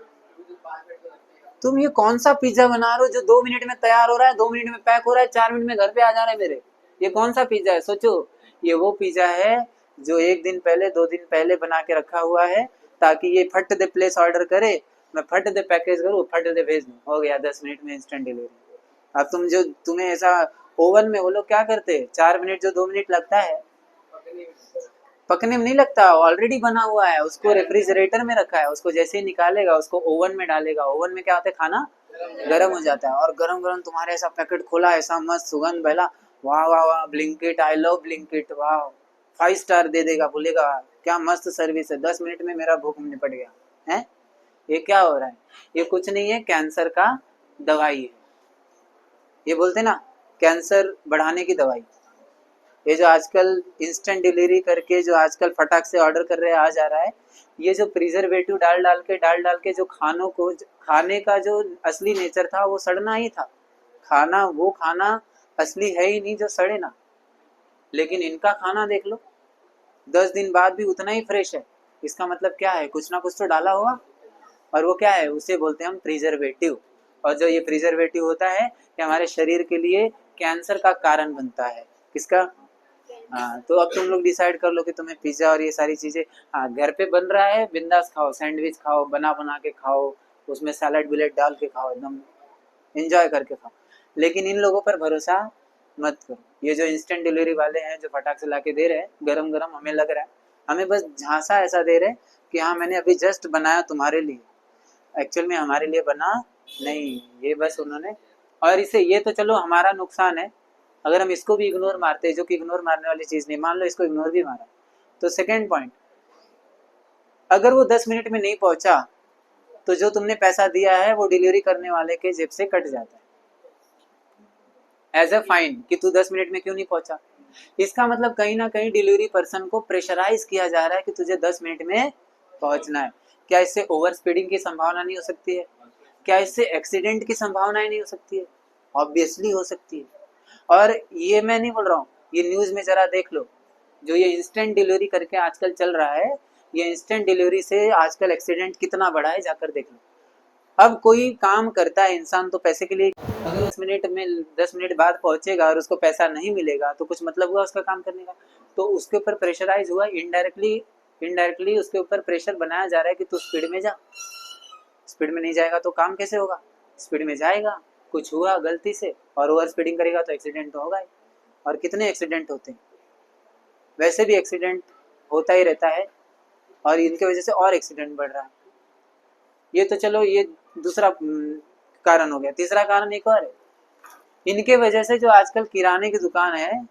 तुम ये कौन सा पिज्जा बना रहे हो जो 2 मिनट में तैयार हो रहा है, 2 मिनट में पैक हो रहा है, 4 मिनट में घर पे आ जा रहा है मेरे? ये कौन सा पिज्जा है? सोचो, ये वो पिज्जा है जो 1 दिन पहले 2 दिन पहले बना के रखा हुआ है, ताकि ये फट दे प्लेस ऑर्डर करे, मैं फट दे पैकेज करूँ, फट दे भेज दूँ, हो गया 10 मिनट में इंस्टेंट डिलीवरी। अब तुम्हें ऐसा ओवन में वो लोग क्या करते हैं, 4 मिनट जो 2 मिनट लगता है पकने में नहीं लगता, ऑलरेडी बना हुआ है, उसको रेफ्रिजरेटर में रखा है, उसको जैसे ही निकालेगा उसको ओवन में डालेगा, ओवन में क्या होता है खाना गर्म हो जाता है, और गरम गरम तुम्हारे ऐसा पैकेट खोला, ऐसा मस्त सुगंध बहला, वाह वाह वाह, ब्लिंकिट, आई लव ब्लिंकिट, वाह 5 स्टार दे देगा, बोलेगा क्या मस्त सर्विस है, 10 मिनट में मेरा भूख निपट गया है। ये क्या हो रहा है? ये कुछ नहीं है, कैंसर का दवाई है। ये बोलते ना कैंसर बढ़ाने की दवाई। ये जो आजकल इंस्टेंट डिलीवरी करके जो आजकल फटाक से ऑर्डर कर रहे हैं आ जा रहा है, ये जो प्रिजर्वेटिव डाल डाल के जो खानों को खाने का जो असली नेचर था वो सड़ना ही था। खाना वो खाना असली है ही नहीं जो सड़े ना। लेकिन इनका खाना देख लो, 10 दिन बाद भी उतना ही फ्रेश है। इसका मतलब क्या है? कुछ ना कुछ तो डाला होगा, और वो क्या है? उसे बोलते हैं हम प्रिजर्वेटिव। और जो ये प्रिजर्वेटिव होता है ये हमारे शरीर के लिए कैंसर का कारण बनता है। किसका? हाँ, तो अब तुम लोग डिसाइड कर लो कि तुम्हें पिज्जा और ये सारी चीजें, हाँ घर पे बन रहा है, बिंदास खाओ, सैंडविच खाओ, बना बना के खाओ, उसमें सैलड बिलेट डाल के खाओ, एकदम एंजॉय करके खाओ। लेकिन इन लोगों पर भरोसा मत करो। ये जो इंस्टेंट डिलीवरी वाले हैं जो फटाक से लाके दे रहे हैं गरम गरम, हमें लग रहा है, हमें बस झांसा ऐसा दे रहे हैं कि हाँ मैंने अभी जस्ट बनाया तुम्हारे लिए, एक्चुअल में हमारे लिए बना नहीं, ये बस उन्होंने। और इसे ये तो चलो हमारा नुकसान है, अगर हम इसको भी इग्नोर मारते, जो कि इग्नोर मारने वाली चीज नहीं, मान लो इसको इग्नोर भी मारा, तो सेकेंड पॉइंट, अगर वो 10 मिनट में नहीं पहुंचा तो जो तुमने पैसा दिया है वो डिलीवरी करने वाले के जेब से कट जाता है एज अ फाइन कि तू 10 मिनट में क्यों नहीं पहुंचा। इसका मतलब कहीं ना कहीं डिलीवरी पर्सन को प्रेशराइज किया जा रहा है कि तुझे 10 मिनट में पहुंचना है। क्या इससे ओवर स्पीडिंग की संभावना नहीं हो सकती है? क्या इससे एक्सीडेंट की संभावना नहीं हो सकती है? ऑब्वियसली हो सकती है। और ये मैं नहीं बोल रहा हूँ, ये न्यूज में जरा देख लो, जो ये इंस्टेंट डिलीवरी करके आजकल चल रहा है, ये इंस्टेंट डिलीवरी से आजकल एक्सीडेंट कितना बढ़ा है, जाकर देख लो। अब कोई काम करता है इंसान तो पैसे के लिए, अगर 10 मिनट बाद पहुंचेगा और उसको पैसा नहीं मिलेगा तो कुछ मतलब हुआ उसका काम करने का? तो उसके ऊपर प्रेशराइज हुआ, इनडायरेक्टली उसके ऊपर प्रेशर बनाया जा रहा है कि तू स्पीड में जा। स्पीड में नहीं जाएगा तो काम कैसे होगा? स्पीड में जाएगा, कुछ हुआ गलती से और ओवर स्पीडिंग करेगा तो एक्सीडेंट तो होगा ही। और कितने एक्सीडेंट होते हैं, वैसे भी एक्सीडेंट होता ही रहता है, और इनके वजह से और एक्सीडेंट बढ़ रहा है। ये तो चलो ये दूसरा कारण हो गया। तीसरा कारण एक और है, इनके वजह से जो आजकल किराने की दुकान है,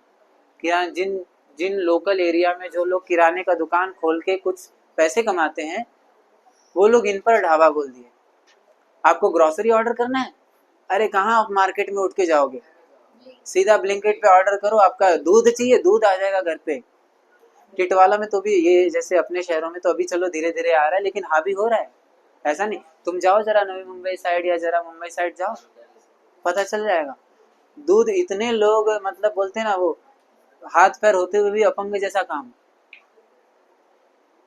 किराना जिन जिन लोकल एरिया में जो लोग किराने का दुकान खोल के कुछ पैसे कमाते हैं, वो लोग इन पर ढाबा बोल दिए। आपको ग्रोसरी ऑर्डर करना है, अरे कहाँ आप मार्केट में उठ के जाओगे, सीधा ब्लिंकिट पे ऑर्डर करो, आपका दूध चाहिए दूध आ जाएगा घर पे। टिटवाला में तो भी ये, जैसे अपने शहरों में तो अभी चलो धीरे धीरे आ रहा है, लेकिन हावी हो रहा है। ऐसा नहीं, तुम जाओ जरा नवी मुंबई साइड या जरा मुंबई साइड जाओ, पता चल जाएगा। दूध इतने लोग मतलब बोलते हैं ना, वो हाथ पैर होते हुए भी अपंग जैसा काम।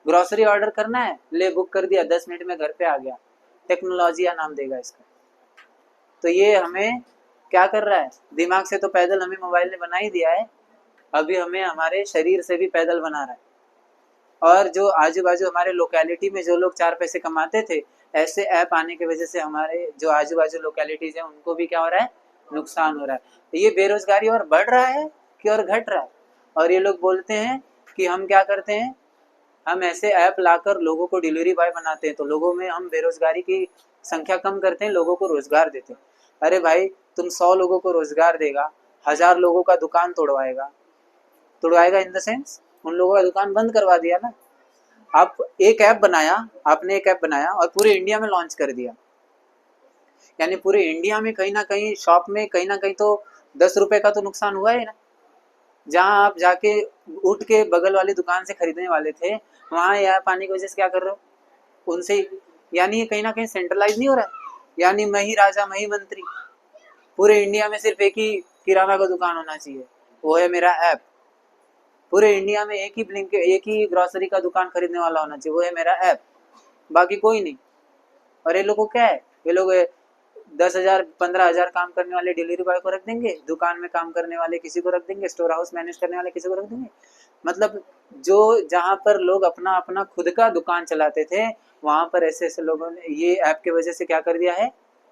ग्रोसरी ऑर्डर करना है, ले बुक कर दिया, 10 मिनट में घर पे आ गया, टेक्नोलॉजी या नाम देगा इसका। तो ये हमें क्या कर रहा है, दिमाग से तो पैदल हमें मोबाइल ने बना ही दिया है, अभी हमें हमारे शरीर से भी पैदल बना रहा है। और जो आजू बाजू हमारे लोकेलिटी में जो लोग 4 पैसे कमाते थे, ऐसे ऐप आने की वजह से हमारे जो आजू बाजू लोकेलिटीज है उनको भी क्या हो रहा है, नुकसान हो रहा है। तो ये बेरोजगारी और बढ़ रहा है कि और घट रहा है? और ये लोग बोलते हैं कि हम क्या करते हैं, हम ऐसे ऐप लाकर लोगों को डिलीवरी बॉय बनाते हैं, तो लोगों में हम बेरोजगारी की संख्या कम करते हैं, लोगों को रोजगार देते हैं। अरे भाई, तुम 100 लोगों को रोजगार देगा, 1000 लोगों का दुकान तोड़वाएगा इन द सेंस उन लोगों का दुकान बंद करवा दिया ना। आप एक ऐप बनाया, आपने एक ऐप बनाया और पूरे इंडिया में लॉन्च कर दिया, यानी पूरे इंडिया में कहीं ना कहीं शॉप में कहीं ना कहीं तो 10 रुपए का तो नुकसान हुआ है ना। जहाँ आप जाके उठ के बगल वाली दुकान से खरीदने वाले थे, वहाँ ये ऐप आने की वजह से क्या कर रहे हो उनसे, यानी ये कहीं ना कहीं सेंट्रलाइज नहीं हो रहा है, यानी मैं ही राजा मैं ही मंत्री। पूरे इंडिया में सिर्फ एक ही किराना का दुकान होना चाहिए, वो है मेरा ऐप। पूरे इंडिया में एक ही ग्रोसरी का दुकान खरीदने वाला होना चाहिए, वो है मेरा ऐप, बाकी कोई नहीं। और ये लोग को क्या है, ये लोग 10,000 15,000 काम करने वाले डिलीवरी बॉय को रख देंगे, दुकान में काम करने वाले किसी को रख देंगे, स्टोर हाउस मैनेज करने वाले किसी को रख देंगे। मतलब जो जहाँ पर लोग अपना अपना खुद का दुकान चलाते थे, वहां पर ऐसे ऐसे लोगों ने ये ऐप की वजह से क्या कर दिया है,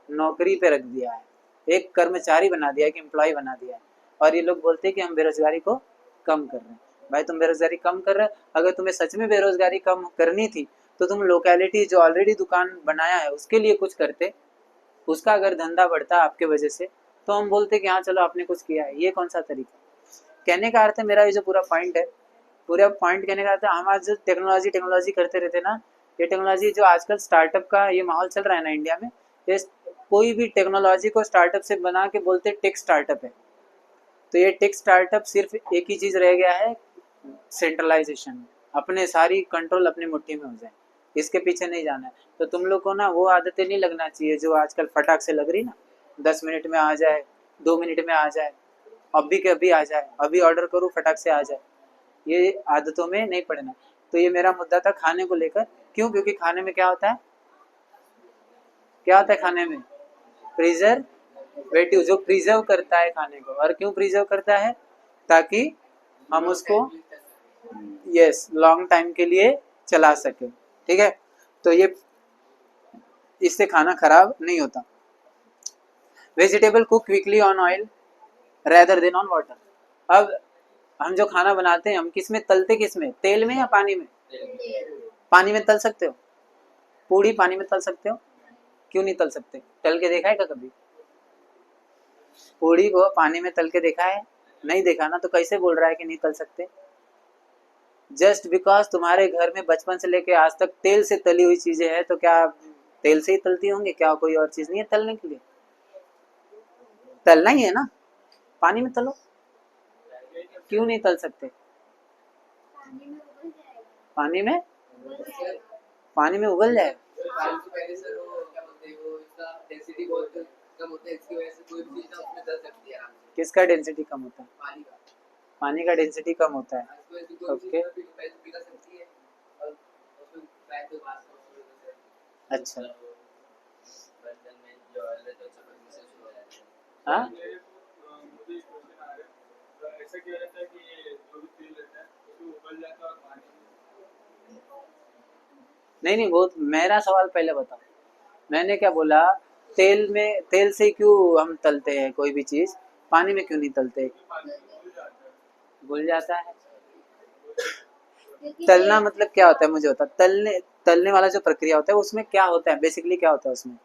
नौकरी पे रख दिया है, एक कर्मचारी बना दिया है, एक एम्प्लॉय बना दिया है। और ये लोग बोलते हैं कि हम बेरोजगारी को कम कर रहे हैं। भाई तुम बेरोजगारी कम कर रहे हो। अगर तुम्हें सच में बेरोजगारी कम करनी थी तो तुम लोकेलिटी जो ऑलरेडी दुकान बनाया है उसके लिए कुछ करते, उसका अगर धंधा बढ़ता आपके वजह से तो हम बोलते कि हाँ चलो आपने कुछ किया है। ये कौन सा तरीका? कहने का अर्थ है, मेरा ये जो पूरा पॉइंट है, पूरा पॉइंट कहने का अर्थ है, हम आज जो टेक्नोलॉजी करते रहते ना, ये टेक्नोलॉजी जो आजकल स्टार्टअप का ये माहौल चल रहा है ना इंडिया में, ये कोई भी टेक्नोलॉजी को स्टार्टअप से बना के बोलते टेक स्टार्टअप है। तो ये टेक स्टार्टअप सिर्फ एक ही चीज़ रह गया है, सेंट्रलाइजेशन, अपने सारी कंट्रोल अपनी मुट्ठी में हो जाए, इसके पीछे नहीं जाना है। तो तुम लोग को ना वो आदतें नहीं लगना चाहिए जो आजकल फटाक से लग रही ना, 10 मिनट में आ जाए, 2 मिनट में आ जाए, अभी के अभी आ जाए, अभी ऑर्डर करूँ फटाक से आ जाए, ये आदतों में नहीं पड़ना। तो ये मेरा मुद्दा था खाने को लेकर। क्यों? क्योंकि खाने में क्या होता है, क्या होता है खाने में? प्रिजर्वेटिव, जो प्रिजर्व करता है खाने को। और क्यों प्रिजर्व करता है? ताकि हम उसको यस लॉन्ग टाइम के लिए चला सके। ठीक है, तो ये इससे खाना खराब नहीं होता। Vegetable cook quickly on oil rather than on water. अब हम जो खाना बनाते हैं हम किस में तलते, किस में? तेल में या पानी में? पानी में तल सकते हो? पूड़ी पानी में तल सकते हो? क्यों नहीं तल सकते? तल के देखा है क्या कभी? पूड़ी को पानी में तल के देखा है? नहीं देखा ना, तो कैसे बोल रहा है कि नहीं तल सकते? जस्ट बिकॉज तुम्हारे घर में बचपन से लेके आज तक तेल से तली हुई चीजें हैं, तो क्या तेल से ही तलती होंगी? क्या कोई और चीज नहीं है तलने के लिए? तलना ही है ना, पानी में तलो। क्यों नहीं तल सकते? पानी में पानी में उबल जाए। किसका डेंसिटी कम होता है? पानी का डेंसिटी कम होता है। ओके, अच्छा, हाँ नहीं नहीं, वो मेरा सवाल पहले बताओ। मैंने क्या बोला? तेल में, तेल से क्यों हम तलते हैं कोई भी चीज, पानी में क्यों नहीं तलते? भूल जाता है। तलना मतलब क्या होता है मुझे बता। तलने वाला जो प्रक्रिया होता है उसमें क्या होता है, बेसिकली क्या होता है उसमें?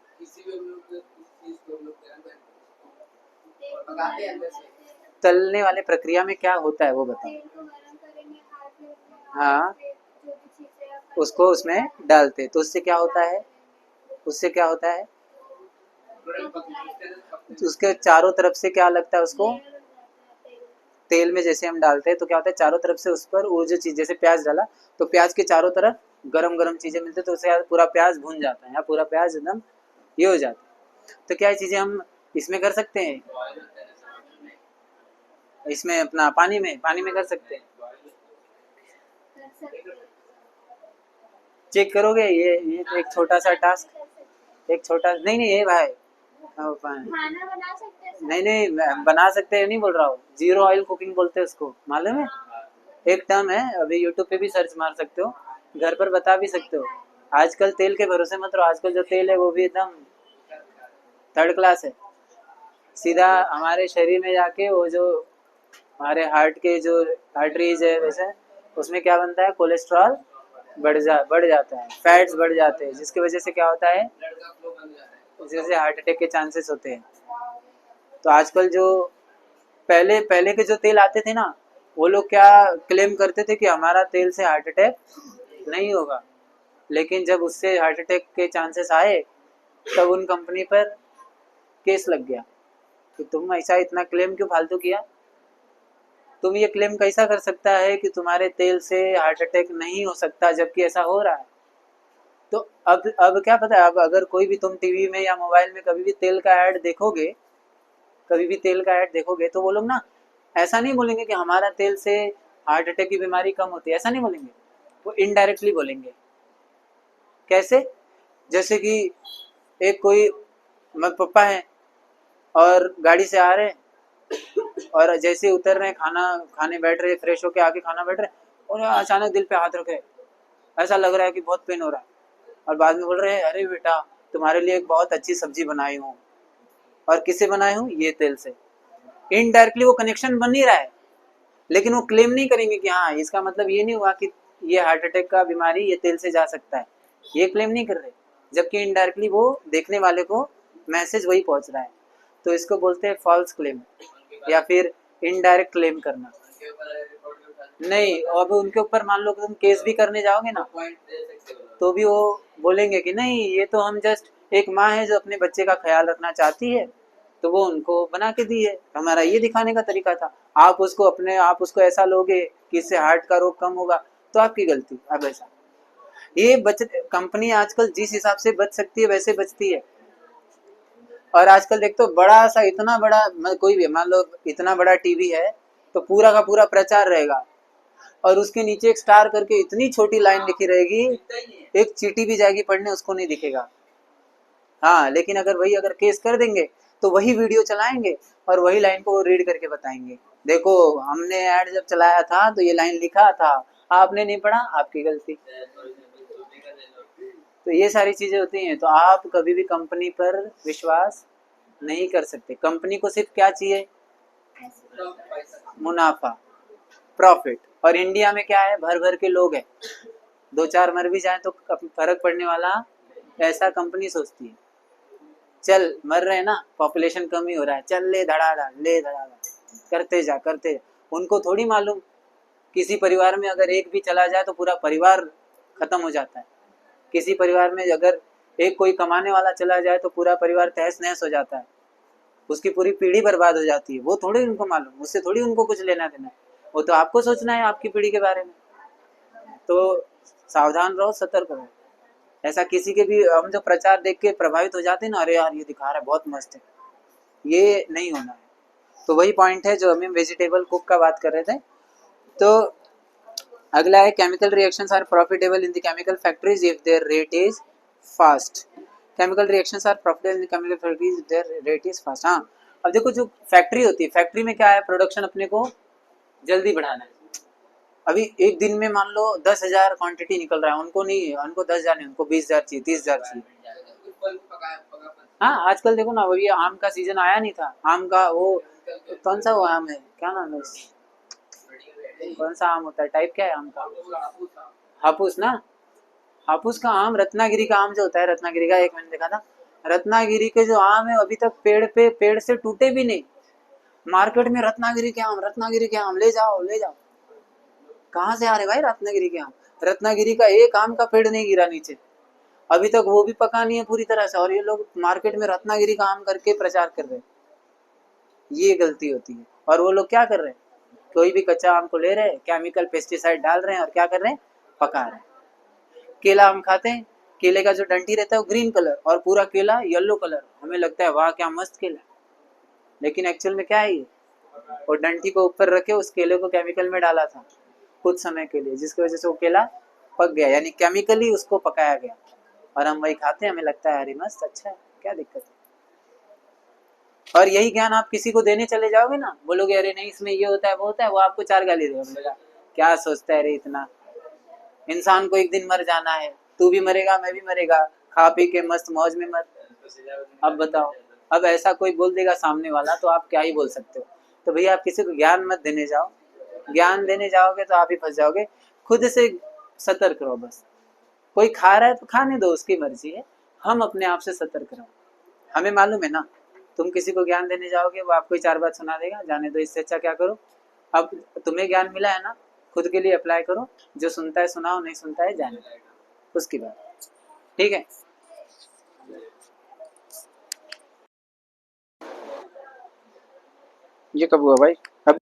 तलने वाले प्रक्रिया में क्या होता है वो बताओ। हाँ, उसको उसमें डालते तो उससे क्या होता है? उससे क्या होता है? उसके चारों तरफ से क्या लगता है उसको? तेल में जैसे हम डालते हैं तो क्या होता है, चारों तरफ से उस पर वो जो चीज, जैसे प्याज डाला तो प्याज के चारों तरफ गरम गरम चीजें मिलती है, तो उससे पूरा प्याज भून जाता है या पूरा प्याज एकदम ये हो जाता है। तो क्या चीजें हम इसमें कर सकते हैं? इसमें अपना पानी में कर सकते हैं। चेक करोगे? ये तो एक छोटा सा टास्क, एक छोटा नहीं नहीं, ये भाई खाना बना सकते हैं। नहीं नहीं बना सकते हैं नहीं बोल रहा हूँ, जीरो ऑयल कुकिंग बोलते हैं उसको, मालूम है? एक टर्म है, अभी यूट्यूब पे भी सर्च मार सकते हो, घर पर बता भी सकते हो। आजकल तेल के भरोसे मत रहो, आजकल जो तेल है वो भी एकदम थर्ड क्लास है। सीधा हमारे शरीर में जाके वो जो हमारे हार्ट के जो आर्टरीज है वैसे उसमें क्या बनता है, कोलेस्ट्रॉल बढ़ जाता है, फैट्स बढ़ जाते हैं, जिसकी वजह से क्या होता है, जैसे हार्ट अटैक के चांसेस होते हैं। तो आजकल जो पहले पहले के जो तेल आते थे ना, वो लोग क्या क्लेम करते थे कि हमारा तेल से हार्ट अटैक नहीं होगा, लेकिन जब उससे हार्ट अटैक के चांसेस आए तब उन कंपनी पर केस लग गया कि तुम ऐसा इतना क्लेम क्यों फालतू किया। तुम ये क्लेम कैसा कर सकता है कि तुम्हारे तेल से हार्ट अटैक नहीं हो सकता जबकि ऐसा हो रहा है। तो अब क्या पता है, अब अगर कोई भी तुम टीवी में या मोबाइल में कभी भी तेल का ऐड देखोगे, कभी भी तेल का ऐड देखोगे तो वो लोग ना ऐसा नहीं बोलेंगे कि हमारा तेल से हार्ट अटैक की बीमारी कम होती है, ऐसा नहीं बोलेंगे। वो इनडायरेक्टली बोलेंगे। कैसे? जैसे कि एक कोई पापा है और गाड़ी से आ रहे हैं और जैसे उतर रहे हैं, खाना खाने बैठ रहे, फ्रेश होके आके खाना बैठ रहे और अचानक दिल पे हाथ रखे, ऐसा लग रहा है कि बहुत पेन हो रहा है, और बाद में बोल रहे हैं अरे बेटा तुम्हारे लिए एक बहुत अच्छी सब्जी बनाई हूँ। और किससे बनाई हूँ? ये तेल से। इनडायरेक्टली वो कनेक्शन बन नहीं रहा है, लेकिन वो क्लेम नहीं करेंगे कि हाँ इसका मतलब ये नहीं हुआ कि ये हार्ट अटैक का बीमारी ये तेल से जा सकता है, ये क्लेम नहीं कर रहे, जबकि इनडायरेक्टली वो देखने वाले को मैसेज वही पहुंच रहा है। तो इसको बोलते हैं फॉल्स क्लेम या फिर इनडायरेक्ट क्लेम करना। नहीं, अब उनके ऊपर मान लो कि तुम केस भी करने जाओगे ना, तो भी वो बोलेंगे कि नहीं ये तो हम जस्ट एक माँ है जो अपने बच्चे का ख्याल रखना चाहती है, तो वो उनको बना के दी है, हमारा ये दिखाने का तरीका था। आप उसको ऐसा लोगे कि इससे हार्ट का रोग कम होगा, तो आपकी गलती। अब ऐसा ये बच कंपनी आजकल जिस हिसाब से बच सकती है वैसे बचती है। और आजकल देख तो बड़ा सा इतना बड़ा कोई भी मान लो इतना बड़ा टीवी है तो पूरा का पूरा प्रचार रहेगा और उसके नीचे एक स्टार करके इतनी छोटी लाइन लिखी रहेगी, एक चीटी भी जाएगी पढ़ने उसको नहीं दिखेगा। हाँ, लेकिन अगर केस कर देंगे तो वही वीडियो चलाएंगे और वही लाइन को रीड करके बताएंगे, देखो हमने ऐड जब चलाया था तो ये लाइन लिखा था, आपने नहीं पढ़ा, आपकी गलती। तो ये सारी चीजें होती हैं। तो आप कभी भी कंपनी पर विश्वास नहीं कर सकते। कंपनी को सिर्फ क्या चाहिए? मुनाफा, प्रॉफिट। और इंडिया में क्या है, भर भर के लोग हैं, दो चार मर भी जाए तो फर्क पड़ने वाला ऐसा कंपनी सोचती है। चल मर रहे हैं ना, पॉपुलेशन कम ही हो रहा है, चल ले धड़ाधड़ ले धड़ाधड़ करते जा करते जा। उनको थोड़ी मालूम किसी परिवार में अगर एक भी चला जाए तो पूरा परिवार खत्म हो जाता है। किसी परिवार में अगर एक कोई कमाने वाला चला जाए तो पूरा परिवार तहस नहस हो जाता है, उसकी पूरी पीढ़ी बर्बाद हो जाती है। वो थोड़ी उनको मालूम, उससे थोड़ी उनको कुछ लेना देना, वो तो आपको सोचना है आपकी पीढ़ी के बारे में। तो सावधान रहो, सतर्क रहो। ऐसा किसी के भी हम जो प्रचार देख के प्रभावित हो जाते हैं ना, अरे यार ये दिखा रहा है बहुत मस्त है, ये नहीं होना है। तो वही पॉइंट है जो हम वेजिटेबल कुक का बात कर रहे थे। तो अगला है chemical reactions are profitable in the chemical factories if their rate is fast. Chemical reactions are profitable in the chemical factories if their rate is fast. हाँ, अब देखो जो फैक्ट्री होती है, फैक्ट्री में क्या है, प्रोडक्शन अपने को जल्दी बढ़ाना है। अभी एक दिन में मान लो 10,000 क्वांटिटी निकल रहा है, उनको नहीं, उनको 10,000 नहीं, उनको 20,000 चाहिए, 30,000 चाहिए। हाँ, आजकल देखो ना, अभी आम का सीजन आया नहीं था, आम का वो कौन सा वो आम है, क्या नाम है, कौन सा आम होता है, टाइप क्या है आम का, हापुस ना। हापुस का आम, रत्नागिरी का आम जो होता है, रत्नागिरी का एक मैंने देखा था, रत्नागिरी के जो आम है अभी तक पेड़ से टूटे भी नहीं। मार्केट में रत्नागिरी के आम, रत्नागिरी के आम, ले जाओ ले जाओ। कहाँ से आ रहे भाई रत्नागिरी के आम? रत्नागिरी का एक आम का पेड़ नहीं गिरा नीचे, अभी तक वो भी पका नहीं है पूरी तरह से, और ये लोग मार्केट में रत्नागिरी का आम करके प्रचार कर रहे हैं। ये गलती होती है। और वो लोग क्या कर रहे हैं, कोई भी कच्चा आम को ले रहे हैं, केमिकल पेस्टिसाइड डाल रहे हैं और क्या कर रहे हैं, पका रहे हैं। केला हम खाते हैं, केले का जो डंठी रहता है वो ग्रीन कलर और पूरा केला येलो कलर, हमें लगता है वाह क्या मस्त केला, लेकिन एक्चुअल में क्या है ये, और डंठी को ऊपर रखे उस केले को केमिकल में डाला था कुछ समय के लिए, जिसकी वजह से वो केला पक गया, यानी केमिकली उसको पकाया गया, और हम वही खाते हैं, हमें लगता है अरे मस्त अच्छा है, क्या दिक्कत है। और यही ज्ञान आप किसी को देने चले जाओगे ना, बोलोगे अरे नहीं इसमें ये होता है वो होता है, वो आपको चार गाली देगा, बोलेगा क्या सोचता है रे इतना, इंसान को एक दिन मर जाना है, तू भी मरेगा मैं भी मरेगा, खा पी के मस्त मौज में मर। अब बताओ, अब ऐसा कोई बोल देगा सामने वाला तो आप क्या ही बोल सकते हो। तो भैया आप किसी को ज्ञान मत देने जाओ, ज्ञान देने जाओगे तो आप ही फंस जाओगे। खुद से सतर्क रहो बस, कोई खा रहा है तो खाने दो, उसकी मर्जी है, हम अपने आप से सतर्क रहो। हमें मालूम है ना, तुम किसी को ज्ञान देने जाओगे वो आपको ही चार बात सुना देगा, जाने दो, इससे अच्छा क्या करो, अब तुम्हें ज्ञान मिला है ना, खुद के लिए अप्लाई करो, जो सुनता है सुनाओ, नहीं सुनता है जाने दो, उसकी बात। ठीक है, ये कब हुआ भाई? अब